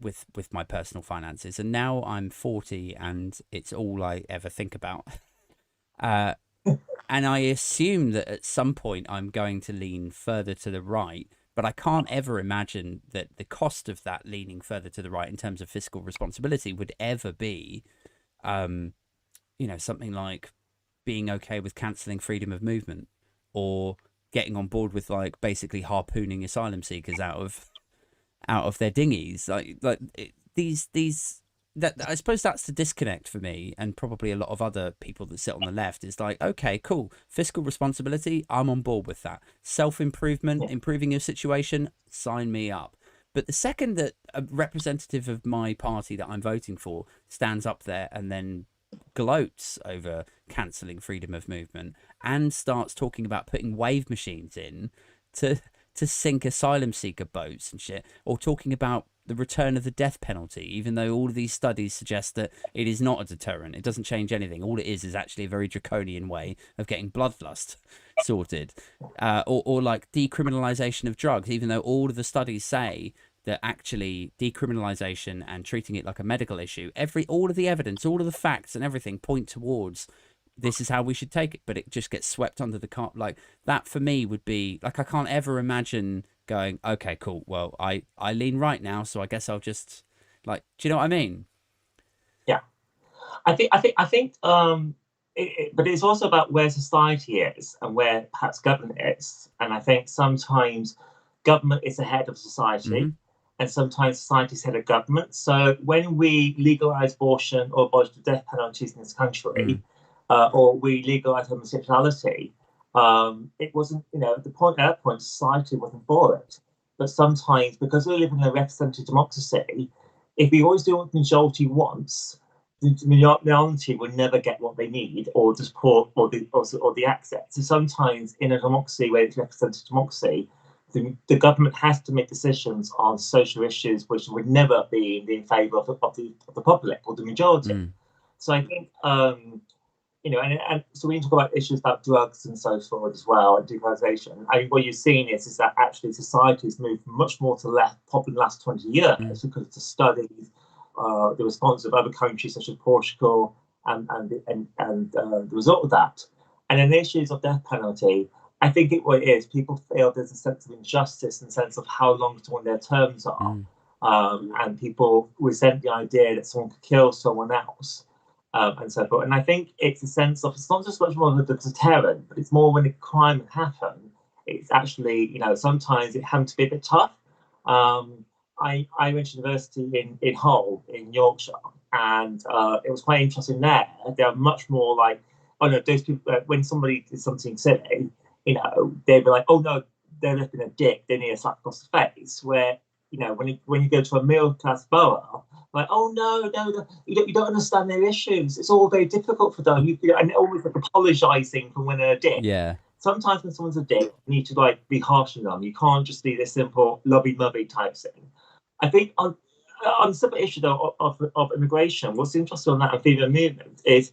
with my personal finances, and now I'm 40 and it's all I ever think about. And I assume that at some point I'm going to lean further to the right, but I can't ever imagine that the cost of that leaning further to the right in terms of fiscal responsibility would ever be, something like being okay with cancelling freedom of movement or getting on board with like basically harpooning asylum seekers out of their dinghies. These that I suppose that's the disconnect for me, and probably a lot of other people that sit on the left, is like, okay, cool, fiscal responsibility, I'm on board with that. Self-improvement, improving your situation, sign me up. But the second that a representative of my party that I'm voting for stands up there and then gloats over cancelling freedom of movement and starts talking about putting wave machines in to sink asylum seeker boats and shit, or talking about the return of the death penalty, even though all of these studies suggest that it is not a deterrent. It doesn't change anything. All it is actually a very draconian way of getting bloodlust sorted. Or like decriminalisation of drugs, even though all of the studies say that actually decriminalisation and treating it like a medical issue, all of the evidence, all of the facts and everything point towards this is how we should take it, but it just gets swept under the carpet. Like that for me would be like, I can't ever imagine going, okay, cool, well, I lean right now, so I guess I'll just, like, do you know what I mean? Yeah, I think but it's also about where society is and where perhaps government is, and I think sometimes government is ahead of society, and sometimes society is ahead of government. So when we legalize abortion or abolish the death penalties in this country, or we legalize homosexuality, it wasn't, at that point, society wasn't for it. But sometimes, because we live in a representative democracy, if we always do what the majority wants, the minority will never get what they need, or the support, or the access. So sometimes, in a democracy where it's representative democracy, the government has to make decisions on social issues which would never be in favour of the public or the majority. So I think. And so we need to talk about issues about drugs and so forth as well, and decriminalisation. I mean, what you've seen is that actually society has moved much more to the left, probably in the last 20 years, because of the studies, the response of other countries such as Portugal, and the result of that. And in the issues of death penalty, I think what it is, people feel there's a sense of injustice in the sense of how long their terms are, and people resent the idea that someone could kill someone else. And so forth. And I think it's a sense of, it's not just much more of a deterrent, but it's more when a crime happens, it's actually, sometimes it has to be a bit tough. I went to university in Hull, in Yorkshire, and it was quite interesting there. They are much more like, oh no, those people, when somebody did something silly, they'd be like, oh no, they're looking a dick, they need a slap across the face. Where, when you go to a middle class borough, like, oh no, you don't understand their issues. It's all very difficult for them. And they're always like apologising for when they're a dick. Yeah. Sometimes when someone's a dick, you need to like be harsh on them. You can't just be this simple lovey-dovey type thing. I think on the separate issue though of immigration, what's interesting on that and freedom of movement is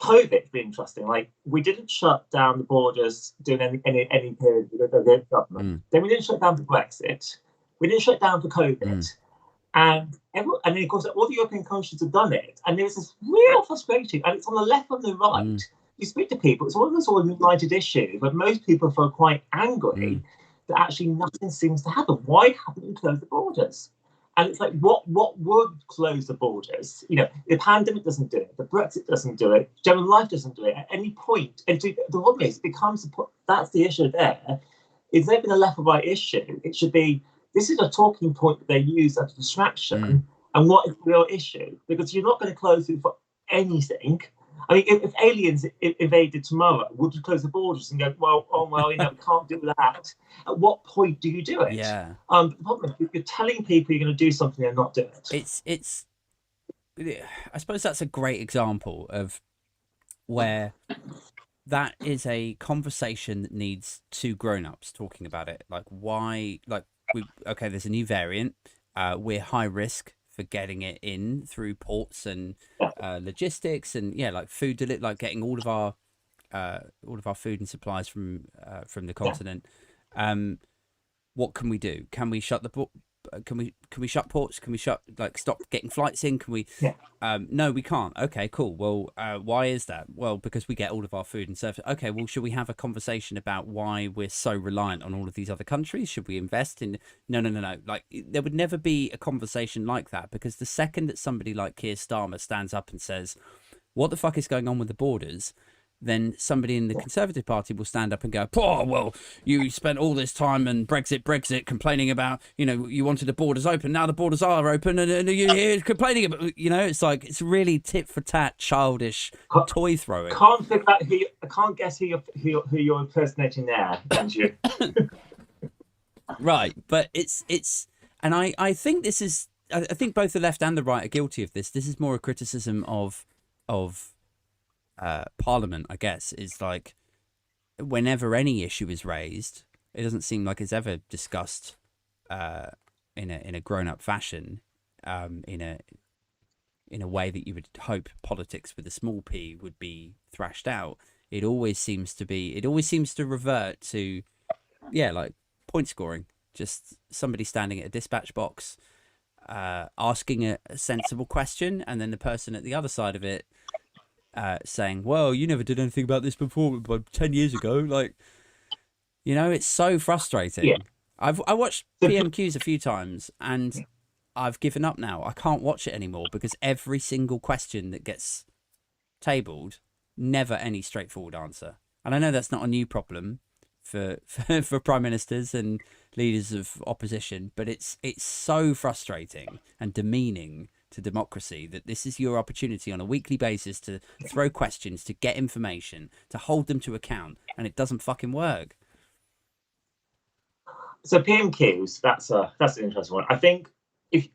COVID's been interesting. Like, we didn't shut down the borders during any period of the government. Then we didn't shut down for Brexit. We didn't shut down for COVID. And then, of course, all the European countries have done it. And there's this real frustration. And it's on the left and the right. You speak to people, it's one of those sort of united issues, but most people feel quite angry that actually nothing seems to happen. Why haven't you closed the borders? And it's like, what would close the borders? The pandemic doesn't do it. The Brexit doesn't do it. General life doesn't do it at any point. And the problem is, that's the issue there. It's not even a left or right issue. It should be, this is a talking point that they use as a distraction, and what is the real issue? Because you're not going to close it for anything. I mean, if aliens invaded tomorrow, would you close the borders and go, we can't do that? At what point do you do it? Yeah. The problem is, you're telling people you're going to do something and not do it. It's. I suppose that's a great example of where that is a conversation that needs two grown-ups talking about it. Like, why? Like, there's a new variant. We're high risk for getting it in through ports and logistics, and like food like getting all of our food and supplies from the continent. What can we do? Can we shut can we shut ports? Can we stop getting flights in? Can we? No, we can't. Okay, cool. Well, why is that? Well, because we get all of our food and service. Okay, well, should we have a conversation about why we're so reliant on all of these other countries? Should we invest in? No. Like, there would never be a conversation like that, because the second that somebody like Keir Starmer stands up and says, "What the fuck is going on with the borders?" then somebody in the Conservative Party will stand up and go, "Oh, well, you spent all this time and Brexit, complaining about, you wanted the borders open. Now the borders are open, and you're here complaining about, it's like, it's really tit for tat, childish toy throwing. I can't guess who you're impersonating there, can you? Right, but and I think this is, I think both the left and the right are guilty of this. This is more a criticism of Parliament, I guess. Is like, whenever any issue is raised, it doesn't seem like it's ever discussed in a grown-up fashion, in a way that you would hope politics with a small p would be thrashed out. It always seems to revert to, like point scoring, just somebody standing at a dispatch box, asking a sensible question, and then the person at the other side of it saying, "Well, you never did anything about this before, but 10 years ago." Like, it's so frustrating. Yeah. I watched PMQs a few times, and I've given up now. I can't watch it anymore because every single question that gets tabled, never any straightforward answer. And I know that's not a new problem for prime ministers and leaders of opposition, but it's so frustrating and demeaning to democracy that this is your opportunity on a weekly basis to throw questions, to get information, to hold them to account, and it doesn't fucking work. So PMQs, that's an interesting one. I think if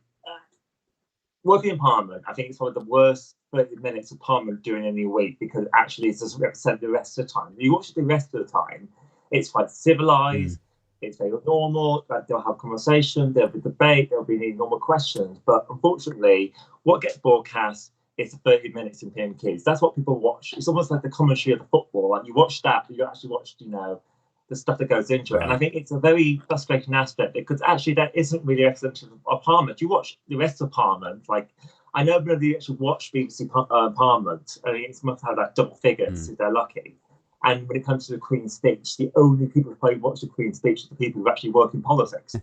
working in Parliament, I think it's one of the worst 30 minutes of Parliament during any week, because actually it doesn't represent the rest of the time. You watch it the rest of the time, it's quite civilized, it's very normal, like they'll have conversation, there'll be debate, there'll be normal questions. But unfortunately, what gets broadcast is 30 minutes in PMQs. That's what people watch. It's almost like the commentary of the football. Like, you watch that, but you actually watched, the stuff that goes into it. And I think it's a very frustrating aspect, because actually that isn't really representative of Parliament. You watch the rest of Parliament, like, I know none of you actually watch BBC Parliament. I mean, it must have like double figures if they're lucky. And when it comes to the Queen's speech, the only people who probably watch the Queen's speech are the people who actually work in politics.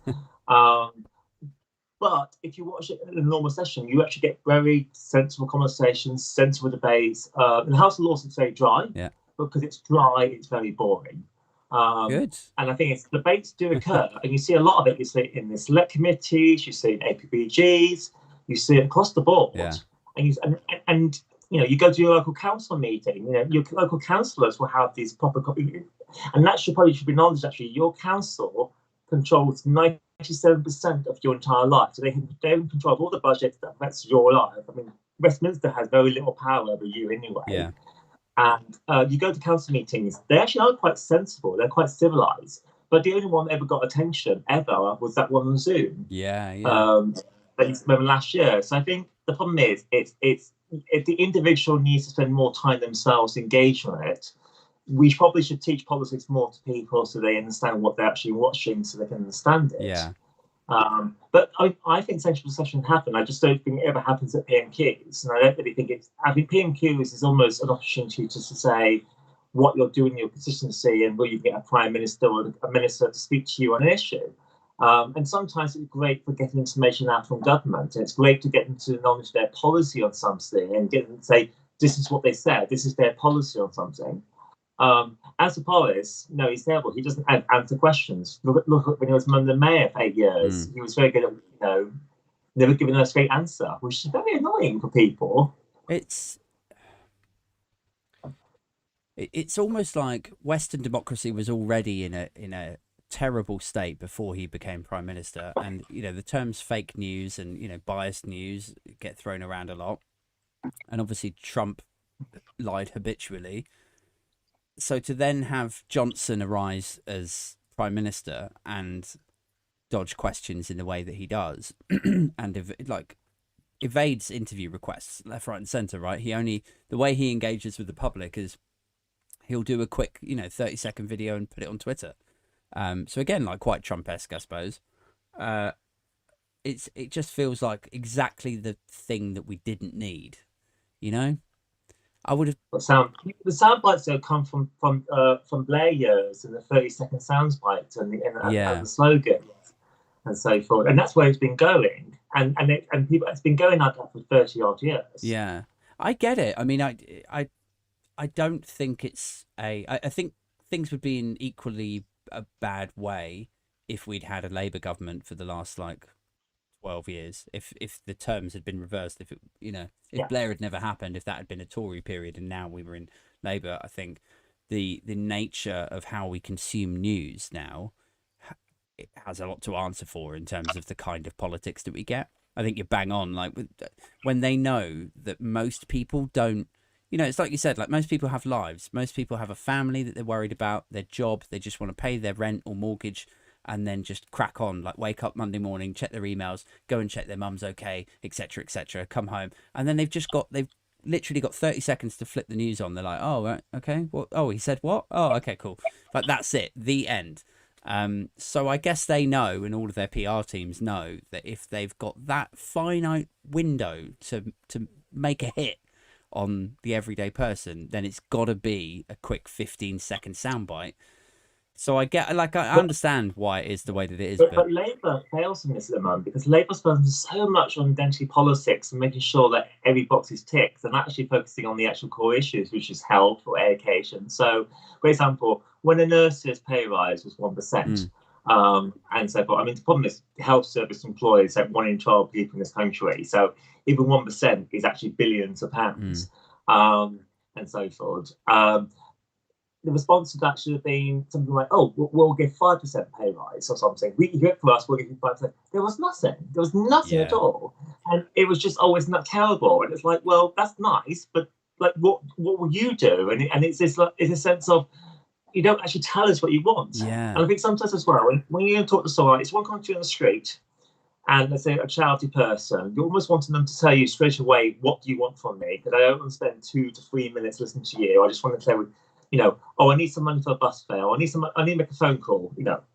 But if you watch it in a normal session, you actually get very sensible conversations, sensible debates. And the House of Lords is very dry, because it's dry, it's very boring. Good. And I think debates do occur, and you see a lot of it. You see it in the select committees, you see it in APBGs, you see it across the board. And you go to your local council meeting. Your local councillors will have these proper, and that should be acknowledged. Actually, your council controls 97% of your entire life, so they can control all the budgets that affects your life. I mean, Westminster has very little power over you anyway. Yeah. And you go to council meetings, they actually are quite sensible, they're quite civilized. But the only one that ever got attention ever was that one on Zoom. That last year. So I think the problem is, it's the individual needs to spend more time themselves engaged on it. We probably should teach politics more to people so they understand what they're actually watching, so they can understand it. Yeah. But I think central discussion happen. I just don't think it ever happens at PMQs, and I don't really think I think PMQs is almost an opportunity just to say what you're doing in your constituency, and will you get a prime minister or a minister to speak to you on an issue. And sometimes it's great for getting information out from government, and it's great to get them to acknowledge their policy on something and get them to say, this is what they said, this is their policy on something. As for Boris, no, he's terrible. He doesn't answer questions. Look when he was London Mayor for 8 years. He was very good at, never giving a straight answer, which is very annoying for people. It's almost like Western democracy was already in a terrible state before he became prime minister, and the terms fake news and biased news get thrown around a lot, and obviously Trump lied habitually. So to then have Johnson arise as prime minister and dodge questions in the way that he does, and evades interview requests left, right, and centre. Right, the way he engages with the public is he'll do a quick 30-second video and put it on Twitter. So again, like quite Trump-esque, I suppose. It just feels like exactly the thing that we didn't need. I would have. The sound bites that come from Blair years, and the 30-second sound bites and the slogan and so forth, and that's where it's been going, and people, it's been going like that for 30 odd years. Yeah, I get it. I mean, I I don't think it's I think things would be in equally a bad way if we'd had a Labour government for the last like 12 years, if the terms had been reversed, if it, if Yeah. Blair had never happened, if that had been a Tory period and now we were in Labour. I think the nature of how we consume news now, it has a lot to answer for in terms of the kind of politics that we get. I think you're bang on. Like when they know that most people don't, it's like you said, like most people have lives. Most people have a family that they're worried about, their job. They just want to pay their rent or mortgage and then just crack on, like wake up Monday morning, check their emails, go and check their mum's okay, etc., etc., come home. And then they've literally got 30 seconds to flip the news on. They're like, oh, right, okay. What? Oh, he said what? Oh, okay, cool. Like that's it. The end. So I guess they know, and all of their PR teams know, that if they've got that finite window to make a hit on the everyday person, then it's got to be a quick 15-second soundbite. So I understand why it is the way that it is. But Labour fails in this at the moment because Labour spends so much on identity politics and making sure that every box is ticked and actually focusing on the actual core issues, which is health or education. So, for example, when a nurse's pay rise was 1%, and so forth, I mean, the problem is health service employs like 1 in 12 people in this country. So even 1% is actually billions of pounds, and so forth. The response to that should have been something like, "Oh, we'll give 5% pay rise or something. You do it for us, we'll give you 5%." There was nothing. There was nothing at all, and it was just always not terrible. And it's like, well, that's nice, but like, what will you do? And it's this like, it's a sense of you don't actually tell us what you want. Yeah. And I think sometimes as well, when you talk to someone, it's one country on the street, and let's say a charity person, you're almost wanting them to tell you straight away, what do you want from me? Because I don't want to spend 2 to 3 minutes listening to you. I just want to tell you, oh, I need some money for a bus fare. I need to make a phone call.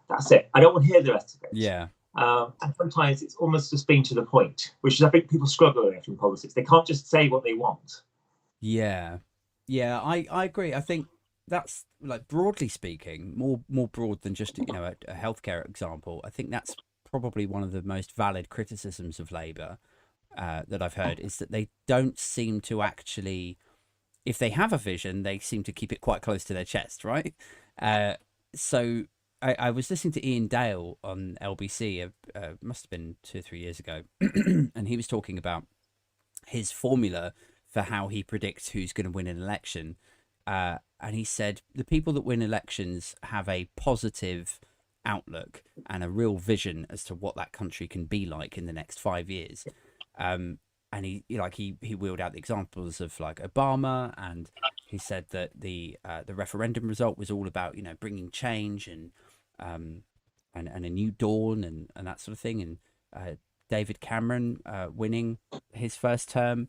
That's it. I don't want to hear the rest of it. Yeah. And sometimes it's almost just being to the point, which is, I think, people struggle with in politics. They can't just say what they want. Yeah. Yeah, I agree. I think that's, like, broadly speaking, more broad than just, a healthcare example. I think that's probably one of the most valid criticisms of Labour that I've heard, is that they don't seem to actually, if they have a vision, they seem to keep it quite close to their chest, right? So I was listening to Ian Dale on LBC, must have been 2 or 3 years ago, and he was talking about his formula for how he predicts who's going to win an election. And he said the people that win elections have a positive outlook and a real vision as to what that country can be like in the next 5 years. And he wheeled out the examples of like Obama, and he said that the referendum result was all about bringing change and a new dawn and that sort of thing. And David Cameron winning his first term.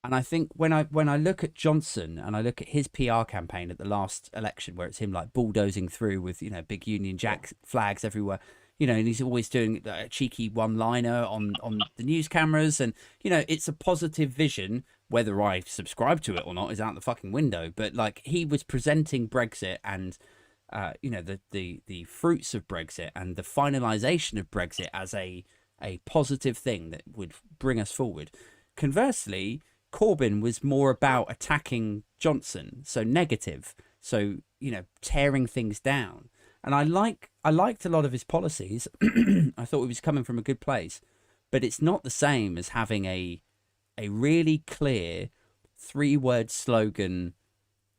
And I think when I look at Johnson and I look at his PR campaign at the last election, where it's him like bulldozing through with big Union Jack flags everywhere, and he's always doing a cheeky one-liner on the news cameras, and it's a positive vision. Whether I subscribe to it or not is out the fucking window. But like, he was presenting Brexit and the fruits of Brexit and the finalisation of Brexit as a positive thing that would bring us forward. Conversely, Corbyn was more about attacking Johnson, so negative, so tearing things down. And I liked a lot of his policies. I thought he was coming from a good place, but it's not the same as having a really clear 3-word slogan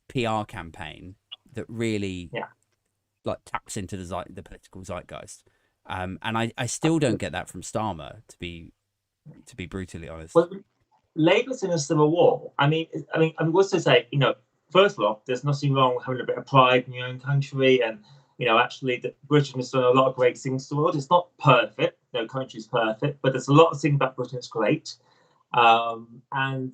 PR campaign that really like taps into the political zeitgeist. And I still don't get that from Starmer, to be brutally honest. Well, Labour's in a civil war. I mean, I'm going to say, first of all, there's nothing wrong with having a bit of pride in your own country, and actually, Britain has done a lot of great things to the world. It's not perfect, no country's perfect, but there's a lot of things about Britain that's great. And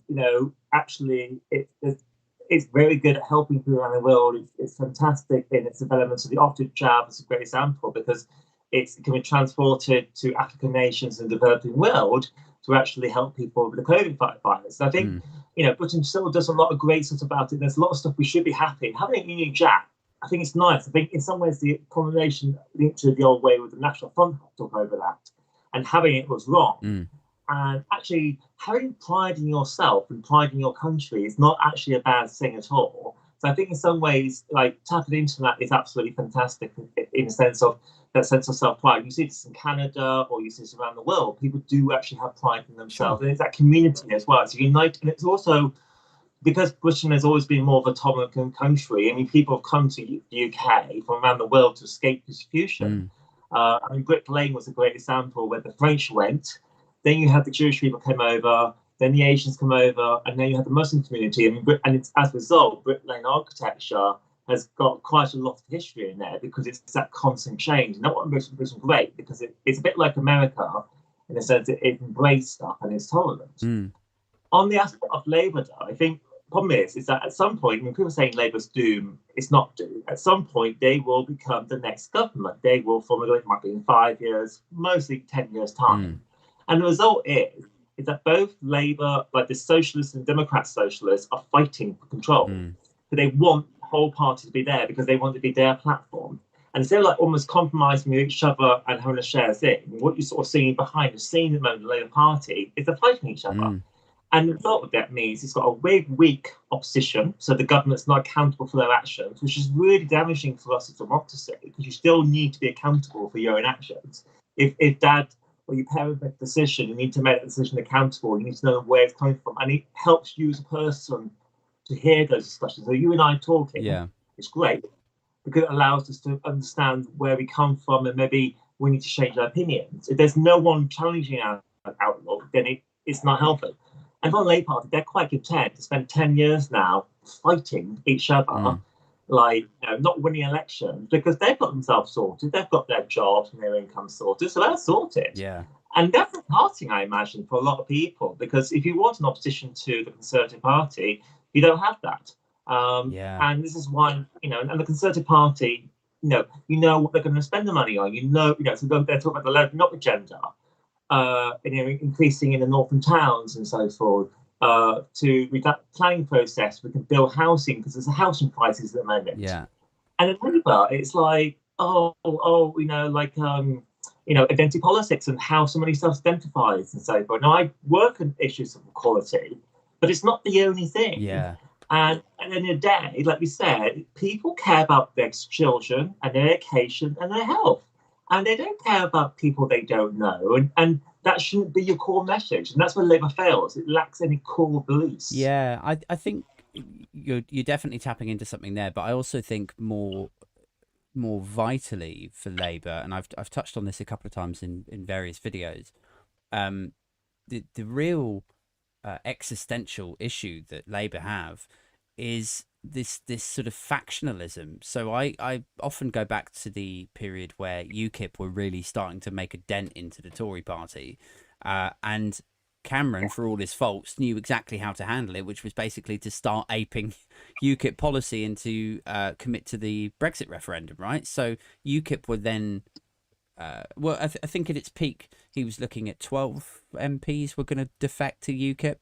actually, it's very good at helping people around the world. It's fantastic in its development. So the Oxford jab is a great example, because it can be transported to African nations and the developing world to actually help people with the COVID virus. And I think, Britain still does a lot of great stuff about it. There's a lot of stuff we should be happy. Having a Union Jack, I think it's nice. I think in some ways the combination linked to the old way with the National Front took over that, and having it was wrong. And actually, having pride in yourself and pride in your country is not actually a bad thing at all. So I think in some ways, like tapping into that is absolutely fantastic in the sense of that sense of self-pride. You see this in Canada or you see this around the world. People do actually have pride in themselves. Sure. And it's that community as well. It's unite, and it's also because Britain has always been more of a tolerant country. I mean, people have come to the UK from around the world to escape persecution. I mean, Brick Lane was a great example where the French went, then you had the Jewish people come over, then the Asians come over, and then you had the Muslim community. I mean, and it's, as a result, Brick Lane architecture has got quite a lot of history in there because it's that constant change. And that what makes Britain great because it's a bit like America in the sense that it embraced stuff and it's tolerant. On the aspect of Labour, though, I think the problem is that at some point, when people are saying Labour's doom, it's not doom. At some point, they will become the next government. They will formulate, it might be in 5 years, mostly 10 years' time. And the result is that both Labour, like the socialists and Democrat socialists, are fighting for control. So they want the whole party to be there because they want to be their platform. And instead of like almost compromising with each other and having a shared thing, what you're sort of seeing behind the scene at the moment, the Labour Party, is they're fighting each other. And the result of that means it's got a weak opposition, so the government's not accountable for their actions, which is really damaging for us as democracy, because you still need to be accountable for your own actions. If dad or your parents make a decision, you need to make that decision accountable. You need to know where it's coming from. And it helps you as a person to hear those discussions. So you and I talking, it's great, because it allows us to understand where we come from and maybe we need to change our opinions. If there's no one challenging our outlook, then it's not helpful. And for the Labour Party, they're quite content to spend 10 years now fighting each other, like not winning elections, because they've got themselves sorted. They've got their jobs and their income sorted, so they're sorted. And that's disheartening, I imagine, for a lot of people, because if you want an opposition to the Conservative Party, you don't have that. And this is why, and the Conservative Party, you know what they're going to spend the money on. So they're talking about the level up agenda. Increasing in the northern towns and so forth, with that planning process, we can build housing because there's a housing crisis at the moment. And in Labour, it's like, identity politics and how somebody self-identifies and so forth. Now, I work on issues of equality, but it's not the only thing. And at the end of the day, like we said, people care about their children and their education and their health. And they don't care about people they don't know. And that shouldn't be your core message. And that's where Labour fails. It lacks any core beliefs. I think you're definitely tapping into something there. But I also think more vitally for Labour, and I've touched on this a couple of times in various videos, the real existential issue that Labour have is this sort of factionalism. So I often go back to the period where UKIP were really starting to make a dent into the Tory party, and Cameron, for all his faults, knew exactly how to handle it, which was basically to start aping UKIP policy and to commit to the Brexit referendum, right? So UKIP were then I think at its peak he was looking at 12 MPs were going to defect to UKIP.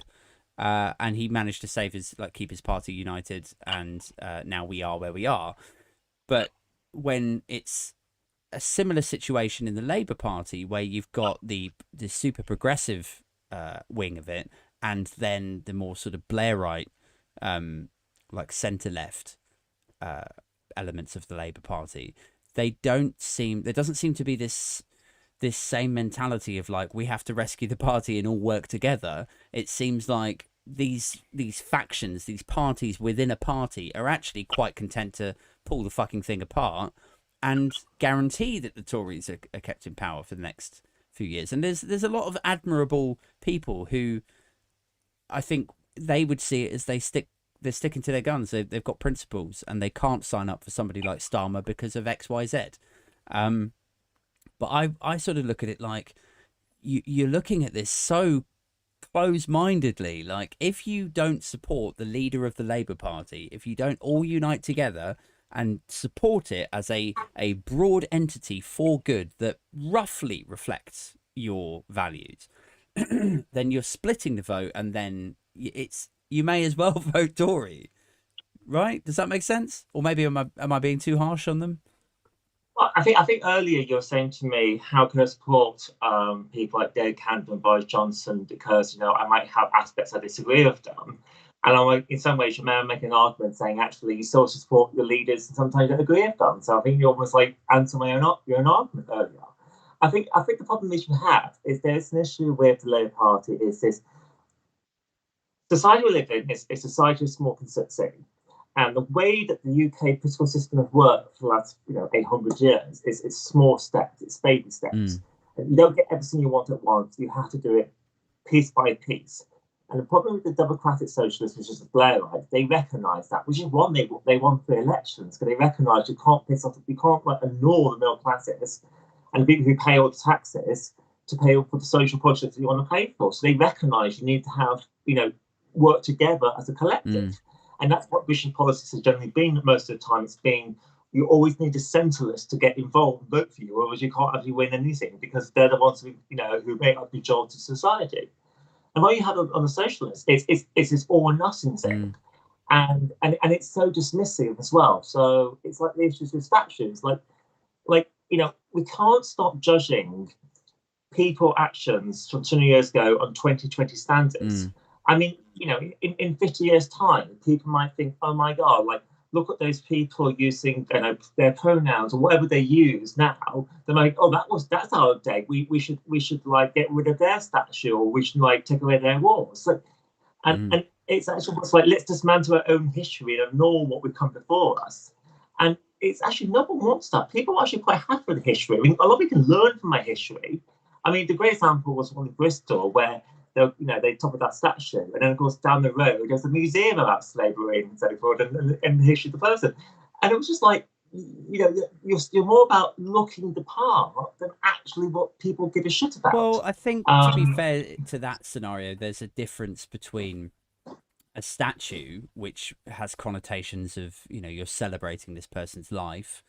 And he managed to keep his party united, and now we are where we are. But when it's a similar situation in the Labour Party, where you've got the super progressive wing of it, and then the more sort of Blairite, like centre left elements of the Labour Party, there doesn't seem to be this same mentality of like, we have to rescue the party and all work together. It seems like these factions, these parties within a party, are actually quite content to pull the fucking thing apart and guarantee that the Tories are kept in power for the next few years. And there's a lot of admirable people who I think they would see it as they're sticking to their guns. They've got principles, and they can't sign up for somebody like Starmer because of XYZ. But I sort of look at it like you're looking at this so close-mindedly. Like, if you don't support the leader of the Labour Party, if you don't all unite together and support it as a broad entity for good that roughly reflects your values, then you're splitting the vote, and then you may as well vote Tory, right? Does that make sense? Or maybe am I being too harsh on them? Well, I think earlier you were saying to me, how can I support people like Dave Cameron and Boris Johnson because I might have aspects I disagree with them, and I'm like, in some ways you may make an argument saying actually you still support your leaders and sometimes you don't agree with them. So I think you almost like answer your own argument earlier. I think the problem is you have is there's an issue with the Labour Party is this society we live in is a society of small consistency. And the way that the UK political system has worked for the last, 800 years is small steps, it's baby steps. Mm. And you don't get everything you want at once. You have to do it piece by piece. And the problem with the democratic socialists, which is the Blairites, they recognise that, which is one they won 3 elections, because they recognise you can't piss off, you can't like ignore the middle classes and the people who pay all the taxes to pay for the social projects that you want to pay for. So they recognise you need to have, work together as a collective. Mm. And that's what British politics has generally been most of the time. It's been you always need a centralist to get involved and vote for you, otherwise you can't actually win anything because they're the ones who make up the majority of society. And what you have on the socialists, it's this all or nothing thing. And it's so dismissive as well. So it's like the issues with statues. We can't stop judging people actions from 20 years ago on 2020 standards. I mean, in 50 years' time, people might think, oh my God, like, look at those people using their pronouns or whatever they use now. They're like, oh, that's out of date. We should like get rid of their statue, or we should like take away their walls. And it's actually almost like let's dismantle our own history and ignore what would come before us. And it's actually no one wants that. People are actually quite happy with the history. I mean, a lot we can learn from my history. I mean, the great example was one in Bristol where they top of that statue, and then of course down the road there's a museum about slavery and so forth, and the history of the person. And it was just like, you're more about looking the part than actually what people give a shit about. Well, I think to be fair to that scenario, there's a difference between a statue, which has connotations of, you're celebrating this person's life.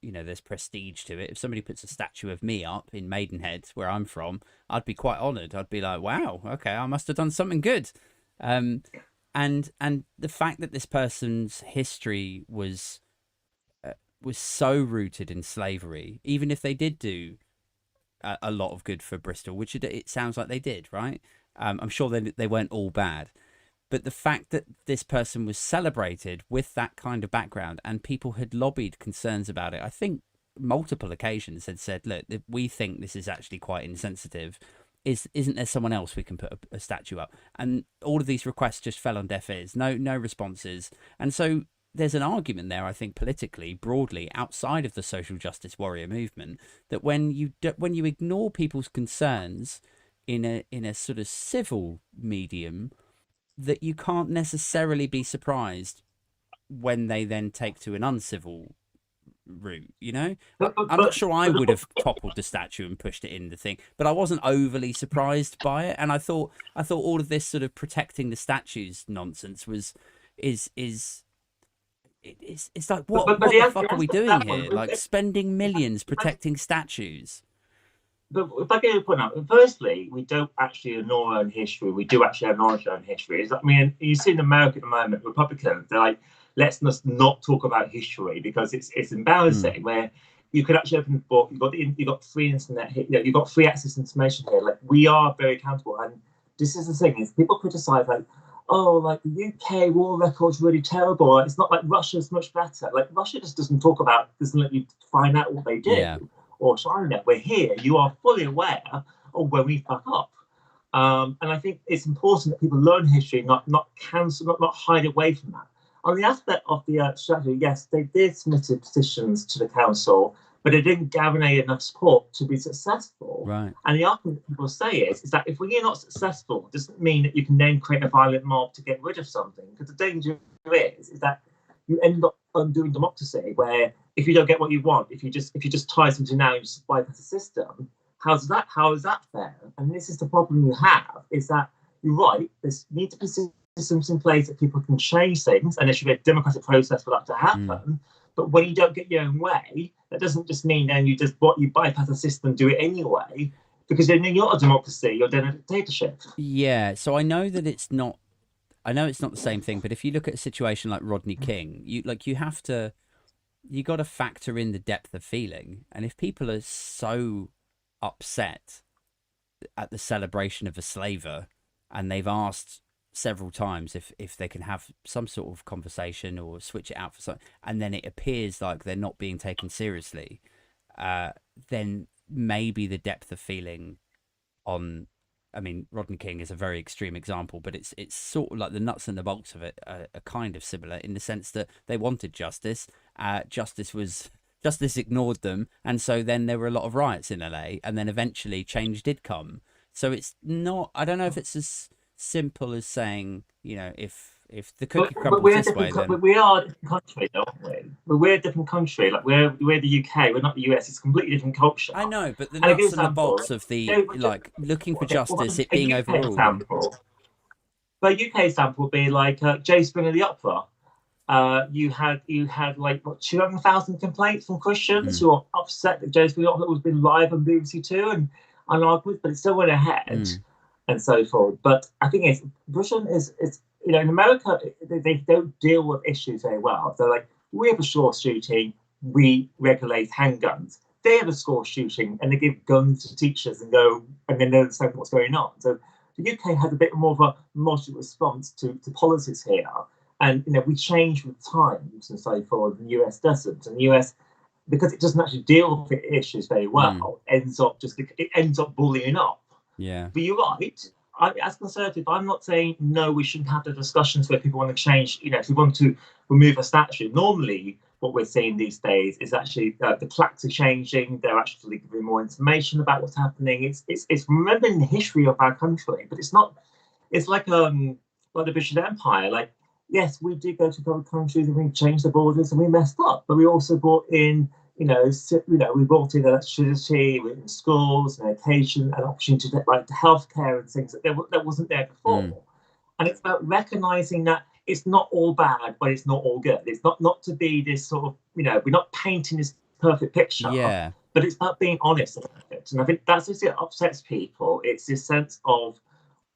There's prestige to it. If somebody puts a statue of me up in Maidenhead, where I'm from, I'd be quite honoured. I'd be like, wow, okay, I must have done something good. And the fact that this person's history was so rooted in slavery, even if they did do a lot of good for Bristol, which it sounds like they did, right? I'm sure they weren't all bad. But the fact that this person was celebrated with that kind of background and people had lobbied concerns about it, I think multiple occasions had said, look, we think this is actually quite insensitive. Isn't there someone else we can put a statue up? And all of these requests just fell on deaf ears, no responses. And so there's an argument there, I think, politically, broadly, outside of the social justice warrior movement, that when you ignore people's concerns in a sort of civil medium, that you can't necessarily be surprised when they then take to an uncivil route, I'm not sure I would have toppled the statue and pushed it in the thing, but I wasn't overly surprised by it. And I thought all of this sort of protecting the statues nonsense is like, what the fuck are we doing here? Like spending millions protecting statues. But if I get a point out, firstly, we don't actually ignore our own history. We do actually acknowledge our own history. I mean, you see in America at the moment, Republicans, they're like, let's just not talk about history because it's embarrassing. Where you could actually open the book, you've got free internet here, you've got free access to information here. Like, we are very accountable. And this is the thing: is people criticize like, oh, like the UK war record's really terrible. It's not like Russia's much better. Like, Russia just doesn't let you find out what they did. Yeah. Or China, we're here, you are fully aware of when we fuck up. And I think it's important that people learn history, not cancel, not hide away from that. On the aspect of the strategy, yes, they did submit petitions to the council, but they didn't gather enough support to be successful. Right. And the argument that people say is that if we're not successful, it doesn't mean that you can then create a violent mob to get rid of something. Because the danger is that you end up undoing democracy, where if you don't get what you want, if you just tie something now and just bypass the system, how is that fair? And this is the problem you have, is that you're right, there's need to be systems in place that people can change things, and there should be a democratic process for that to happen. But when you don't get your own way, that doesn't just mean then you bypass the system and do it anyway, because then you're not a democracy, you're then a dictatorship. Yeah, so I know it's not the same thing, but if you look at a situation like Rodney King, you have to you got to factor in the depth of feeling. And if people are so upset at the celebration of a slaver, and they've asked several times if they can have some sort of conversation or switch it out for something, and then it appears like they're not being taken seriously, then maybe the depth of feeling on, I mean, Rodney King is a very extreme example, but it's sort of like the nuts and the bolts of it are kind of similar in the sense that they wanted justice. Justice ignored them, and so then there were a lot of riots in LA, and then eventually change did come. So it's not, I don't know if it's as simple as saying, you know, if the cookie crumbles this way, then... We are a different country, don't we? We're a different country. Like we're the UK. We're not the US. It's a completely different culture. I know, but the nuts and the bolts of the like looking for justice, it being overruled. But a UK example would be like Jay Springer the Opera. You had like what 200,000 complaints from Christians who are upset that Jay Springer the Opera was been live on BBC Two and unargued, but it still went ahead and so forth. But I think Britain is you know, in America, they don't deal with issues very well. They're like, we have a school shooting, we regulate handguns. They have a school shooting and they give guns to teachers and go, and then they understand what's going on. So the UK has a bit more of a moderate response to politics here. And, you know, we change with times and so forth, and the US doesn't. And the US, because it doesn't actually deal with issues very well, ends up bullying up. Yeah. But you're right. As conservative, I'm not saying no, we shouldn't have the discussions where people want to change. You know, if we want to remove a statue, normally what we're seeing these days is actually the plaques are changing. They're actually giving more information about what's happening. It's remembering the history of our country, but it's not. It's like the British Empire. Like, yes, we did go to other countries and we changed the borders and we messed up, but we also brought in. We brought in electricity in schools and education and opportunity to like healthcare and things that wasn't there before. And it's about recognizing that it's not all bad, but it's not all good. It's not to be this sort of, you know, we're not painting this perfect picture, but it's about being honest about it. And I think that's just it upsets people. It's this sense of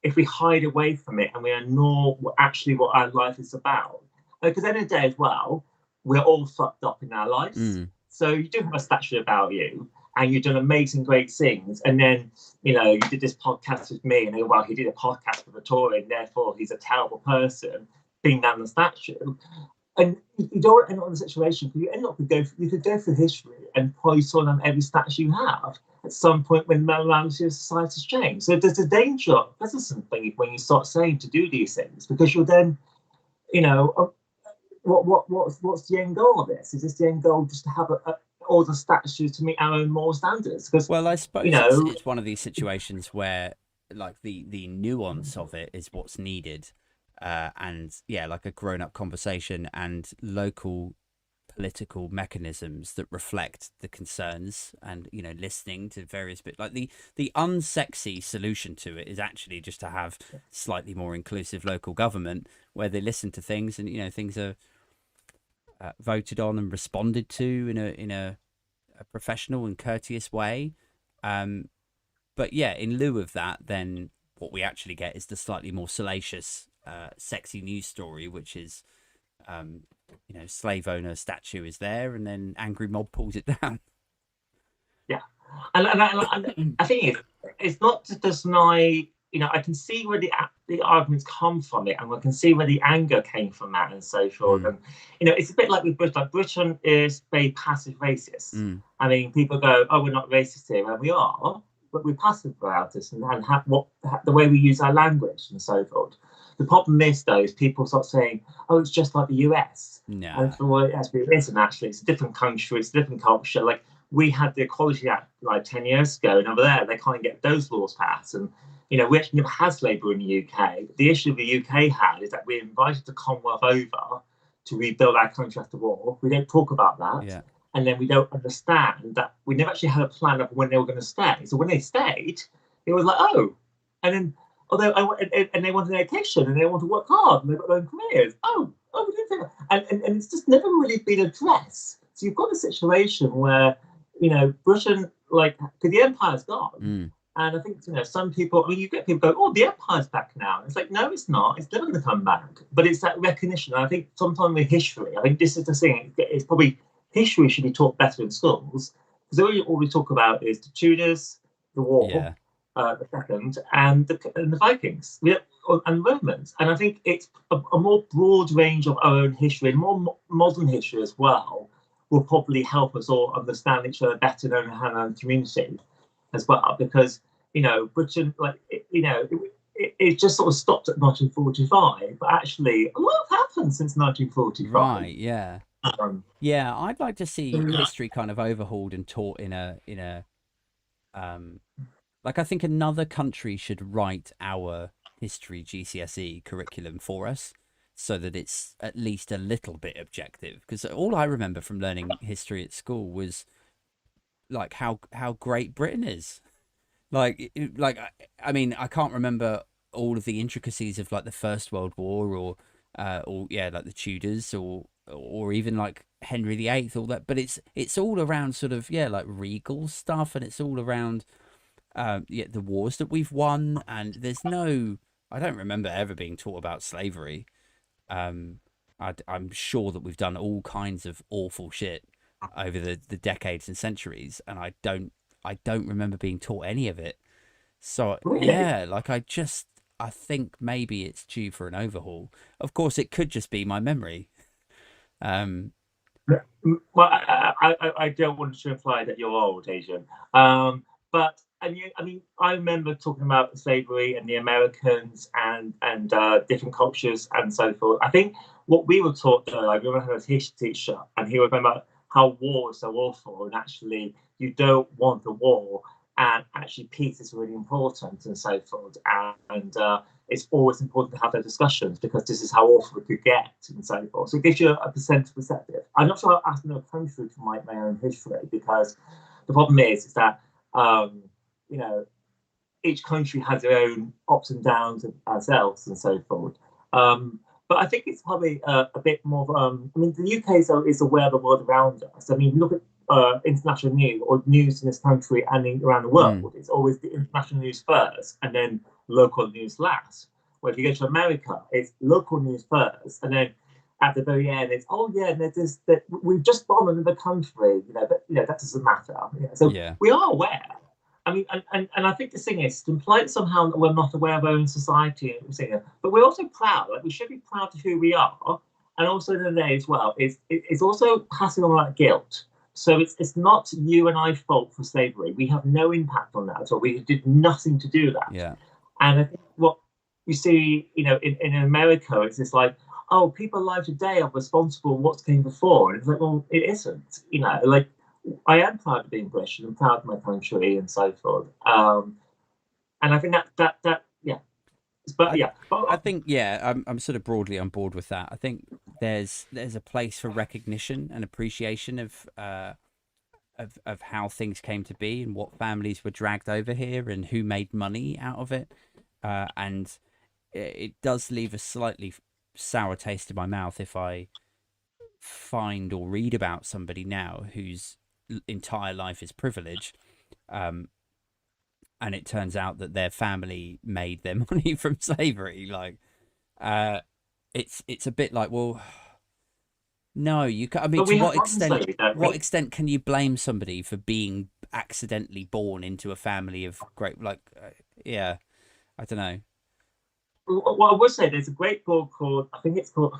if we hide away from it and we ignore what our life is about. Because at the end of the day as well, we're all fucked up in our lives. So you do have a statue about you and you've done amazing, great things. And then, you know, you did this podcast with me and well, he did a podcast with Victoria and therefore he's a terrible person being down the statue. And you don't end up in a situation because you could go through history and probably saw on every statue you have at some point when morality of society has changed. So there's a danger, there's something when you start saying to do these things because you're then, you know, what's the end goal of this? Is this the end goal just to have all the statues to meet our own moral standards? Because I suppose it's one of these situations where like the nuance of it is what's needed, and like a grown-up conversation and local political mechanisms that reflect the concerns and, you know, listening to various bits. Like the unsexy solution to it is actually just to have slightly more inclusive local government where they listen to things and, you know, things are voted on and responded to in a professional and courteous way. But yeah, in lieu of that, then what we actually get is the slightly more salacious, sexy news story, which is, you know, slave owner statue is there, and then angry mob pulls it down. Yeah, and I think it's not to deny. You know, I can see where the arguments come from it, and I can see where the anger came from that, and so forth. And you know, it's a bit like with Britain. Like Britain is very passive racist. I mean, people go, "Oh, we're not racist here," and we are, but we're passive about this, and the way we use our language and so forth. The problem is, though, is people start saying, "Oh, it's just like the US." No. And for what it has been, isn't actually. It's a different country. It's a different culture. Like we had the Equality Act like 10 years ago, and over there they can't get those laws passed. And you know, we actually never had slavery in the UK. The issue the UK had is that we invited the Commonwealth over to rebuild our country after war. We don't talk about that. Yeah. And then we don't understand that we never actually had a plan of when they were going to stay. So when they stayed, it was like, oh. And then, and they wanted an education and they want to work hard and they've got their own careers. We didn't think that. And it's just never really been addressed. So you've got a situation where, you know, Britain, like, because the empire's gone. And I think, you know, some people, I mean, you get people go, oh, the empire's back now. And it's like, no, it's not. It's never going to come back. But it's that recognition. And I think sometimes with history, I think this is the thing. It's probably history should be taught better in schools, because all we talk about is the Tudors, the war, the second, and the Vikings, and Romans. And I think it's a more broad range of our own history, and more modern history as well, will probably help us all understand each other better and understand our own community as well. Because, Britain, it just sort of stopped at 1945, but actually a lot has happened since 1945. Right, yeah. Yeah, I'd like to see history kind of overhauled and taught in a like, I think another country should write our history GCSE curriculum for us, so that it's at least a little bit objective. Because all I remember from learning history at school was like how great Britain is. Like I mean, I can't remember all of the intricacies of like the First World War, or yeah, like the Tudors, or even like Henry VIII, all that. But it's all around sort of, yeah, like regal stuff, and it's all around yeah, the wars that we've won. And I don't remember ever being taught about slavery. I'm sure that we've done all kinds of awful shit over the decades and centuries, and I don't remember being taught any of it. So yeah, like I think maybe it's due for an overhaul. Of course, it could just be my memory. Well, I don't want to imply that you're old, Adrian. But I remember talking about slavery and the Americans and different cultures and so forth. I think what we were taught, like we had a history teacher, and he would remember how war is so awful, and actually you don't want the war, and actually peace is really important and so forth. And it's always important to have those discussions, because this is how awful it could get and so forth. So it gives you a perspective. I'm not sure how to know country to my own history, because the problem is that each country has their own ups and downs ourselves and so forth. But I think it's probably a bit more. The UK is aware of the world around us. I mean, look at international news or news in this country and around the world. It's always the international news first, and then local news last. Where if you go to America, it's local news first, and then at the very end, it's we've just bombed another country. That doesn't matter. So we are aware. I mean, and I think the thing is, to imply it somehow that we're not aware of our own society, but we're also proud. Like, we should be proud of who we are, and also in the day as well. It's also passing on that guilt. So it's not you and I fault for slavery. We have no impact on that at all. We did nothing to do that. Yeah. And I think what you see, in America, it's just like, oh, people alive today are responsible for what's came before, and it's like, well, it isn't. Like, I am proud of being British and proud of my country and so forth. And I think that yeah. But yeah, I think I'm sort of broadly on board with that. I think there's a place for recognition and appreciation of how things came to be, and what families were dragged over here, and who made money out of it. And it does leave a slightly sour taste in my mouth if I find or read about somebody now whose entire life is privilege, and it turns out that their family made their money from slavery. Like, it's a bit like, well, no, you can. I mean, to what extent can you blame somebody for being accidentally born into a family of great, like, yeah, I don't know. Well, I would say there's a great book called, I think it's called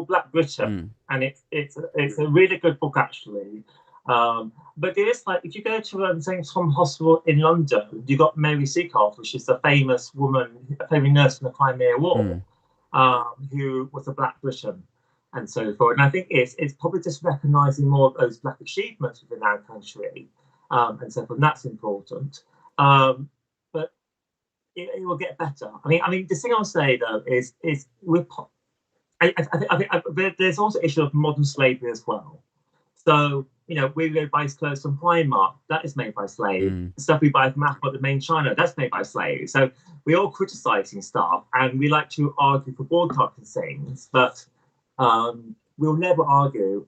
Black Britain, and it's a really good book actually. But it is like, if you go to St Thomas Hospital in London, you got Mary Seacole, which is a famous nurse from the Crimea War, who was a Black Briton and so forth. And I think it's probably just recognising more of those Black achievements within our country, and so forth. And that's important. But it will get better. I mean, the thing I'll say though is I think there's also an issue of modern slavery as well. So we buy clothes from Primark, that is made by slaves. Stuff we buy from Apple, the main China, that's made by slaves. So we're all criticising stuff, and we like to argue for boycotting things, but we'll never argue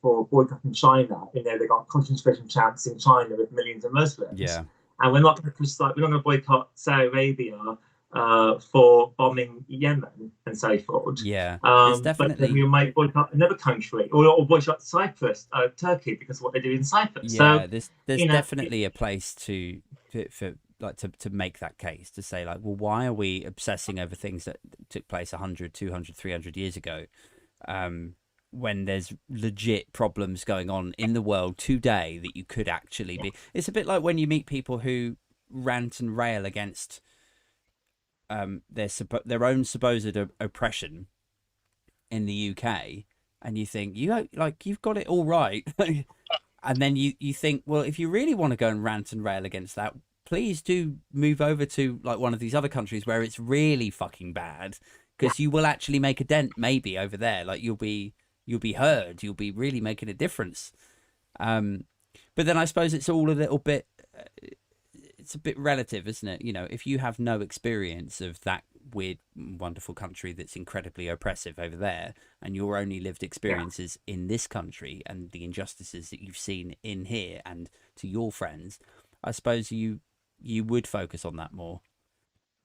for boycotting China. They've got concentration camps in China with millions of Muslims. Yeah. And we're not going to boycott Saudi Arabia for bombing Yemen and so forth. Yeah, there's But then definitely. we might boycott another country, or boycott Cyprus, Turkey, because of what they do in Cyprus. Yeah, So, there's you know, definitely a place for like to make that case, to say like, well, why are we obsessing over things that took place 100, 200, 300 years ago, when there's legit problems going on in the world today that you could actually be. It's a bit like when you meet people who rant and rail against their own supposed oppression in the UK, and you think you've got it all right. And then you think, well, if you really want to go and rant and rail against that, please do move over to like one of these other countries where it's really fucking bad, because you will actually make a dent maybe over there. Like you'll be heard. You'll be really making a difference. But then I suppose it's all a little bit. It's a bit relative, isn't it? You know, if you have no experience of that weird, wonderful country that's incredibly oppressive over there, and your only lived experiences in this country and the injustices that you've seen in here and to your friends, I suppose you would focus on that more.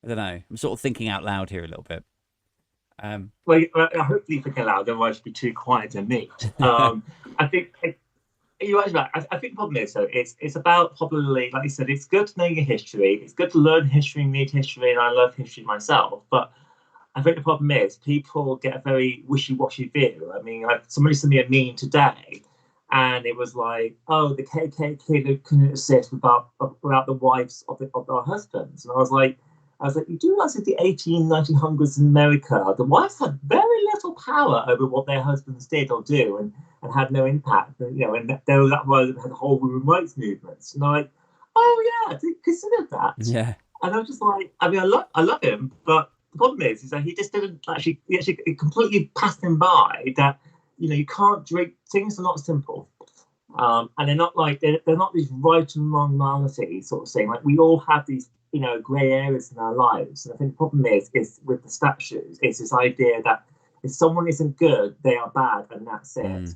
I don't know. I'm sort of thinking out loud here a little bit. Well, hopefully you think aloud, otherwise you'd be too quiet to meet. I think you're right. I think the problem is, though, it's about probably, like you said, it's good to know your history. It's good to learn history, read history, and I love history myself. But I think the problem is people get a very wishy-washy view. I mean, somebody sent me a meme today, and it was like, oh, the KKK couldn't exist without the wives of their husbands. And I was like, you do realize in the 1900s in America, the wives had very little power over what their husbands did or do, and had no impact. And, you know, and that was had the whole women's rights movements. And I'm like, oh yeah, I didn't consider that. Yeah. And I'm just like, I mean, I love him, but the problem is that he just didn't actually. It completely passed him by. That, you know, you can't drink. Things are not simple. And they're not like they're not these right and wrong moralities sort of thing. Like we all have these, you know, grey areas in our lives. And I think the problem is with the statues, it's this idea that if someone isn't good, they are bad, and that's it.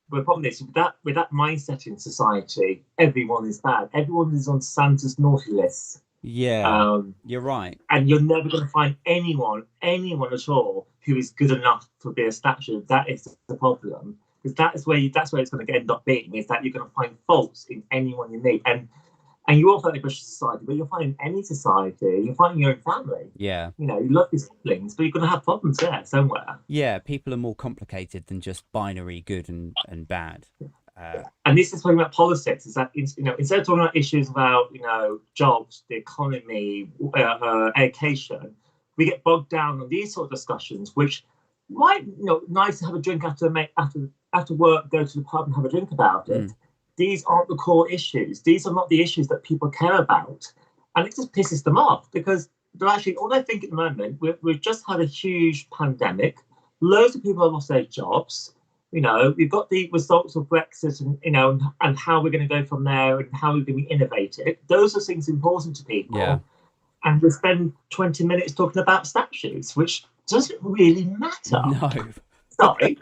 But the problem is with that mindset in society, everyone is bad. Everyone is on Santa's naughty list. Yeah, you're right. And you're never going to find anyone at all who is good enough to be a statue. That is the problem. Because that's where it's going to end up being, is that you're going to find faults in anyone you meet. And you will find in British society, but you'll find in any society, you'll find in your own family. Yeah. You know, you love your siblings, but you're going to have problems there somewhere. Yeah, people are more complicated than just binary good and bad. And this is talking about politics. Is that, you know, instead of talking about issues about, you know, jobs, the economy, education, we get bogged down on these sort of discussions, which might, you know, nice to have a drink after work, go to the pub and have a drink about it. These aren't the core issues. These are not the issues that people care about. And it just pisses them off, because they're actually, all they think at the moment, we've just had a huge pandemic. Loads of people have lost their jobs. You know, we've got the results of Brexit, and, you know, and how we're going to go from there, and how we're going to be innovative. Those are things important to people. Yeah. And we spend 20 minutes talking about statues, which doesn't really matter. No. Sorry.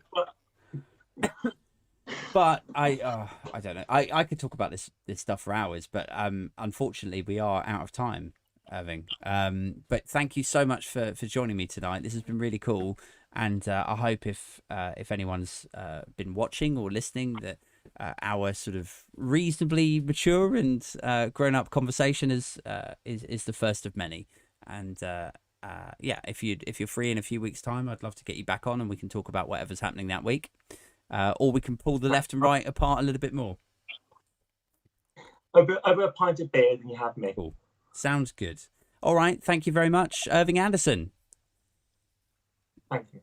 But I don't know. I could talk about this stuff for hours, but unfortunately we are out of time, Irving. But thank you so much for joining me tonight. This has been really cool, and I hope if anyone's been watching or listening, that our sort of reasonably mature and grown up conversation is the first of many. And yeah, if you're free in a few weeks' time, I'd love to get you back on, and we can talk about whatever's happening that week. Or we can pull the left and right apart a little bit more. Over a pint of beer, then you have me. Cool. Sounds good. All right. Thank you very much, Irving Anderson. Thank you.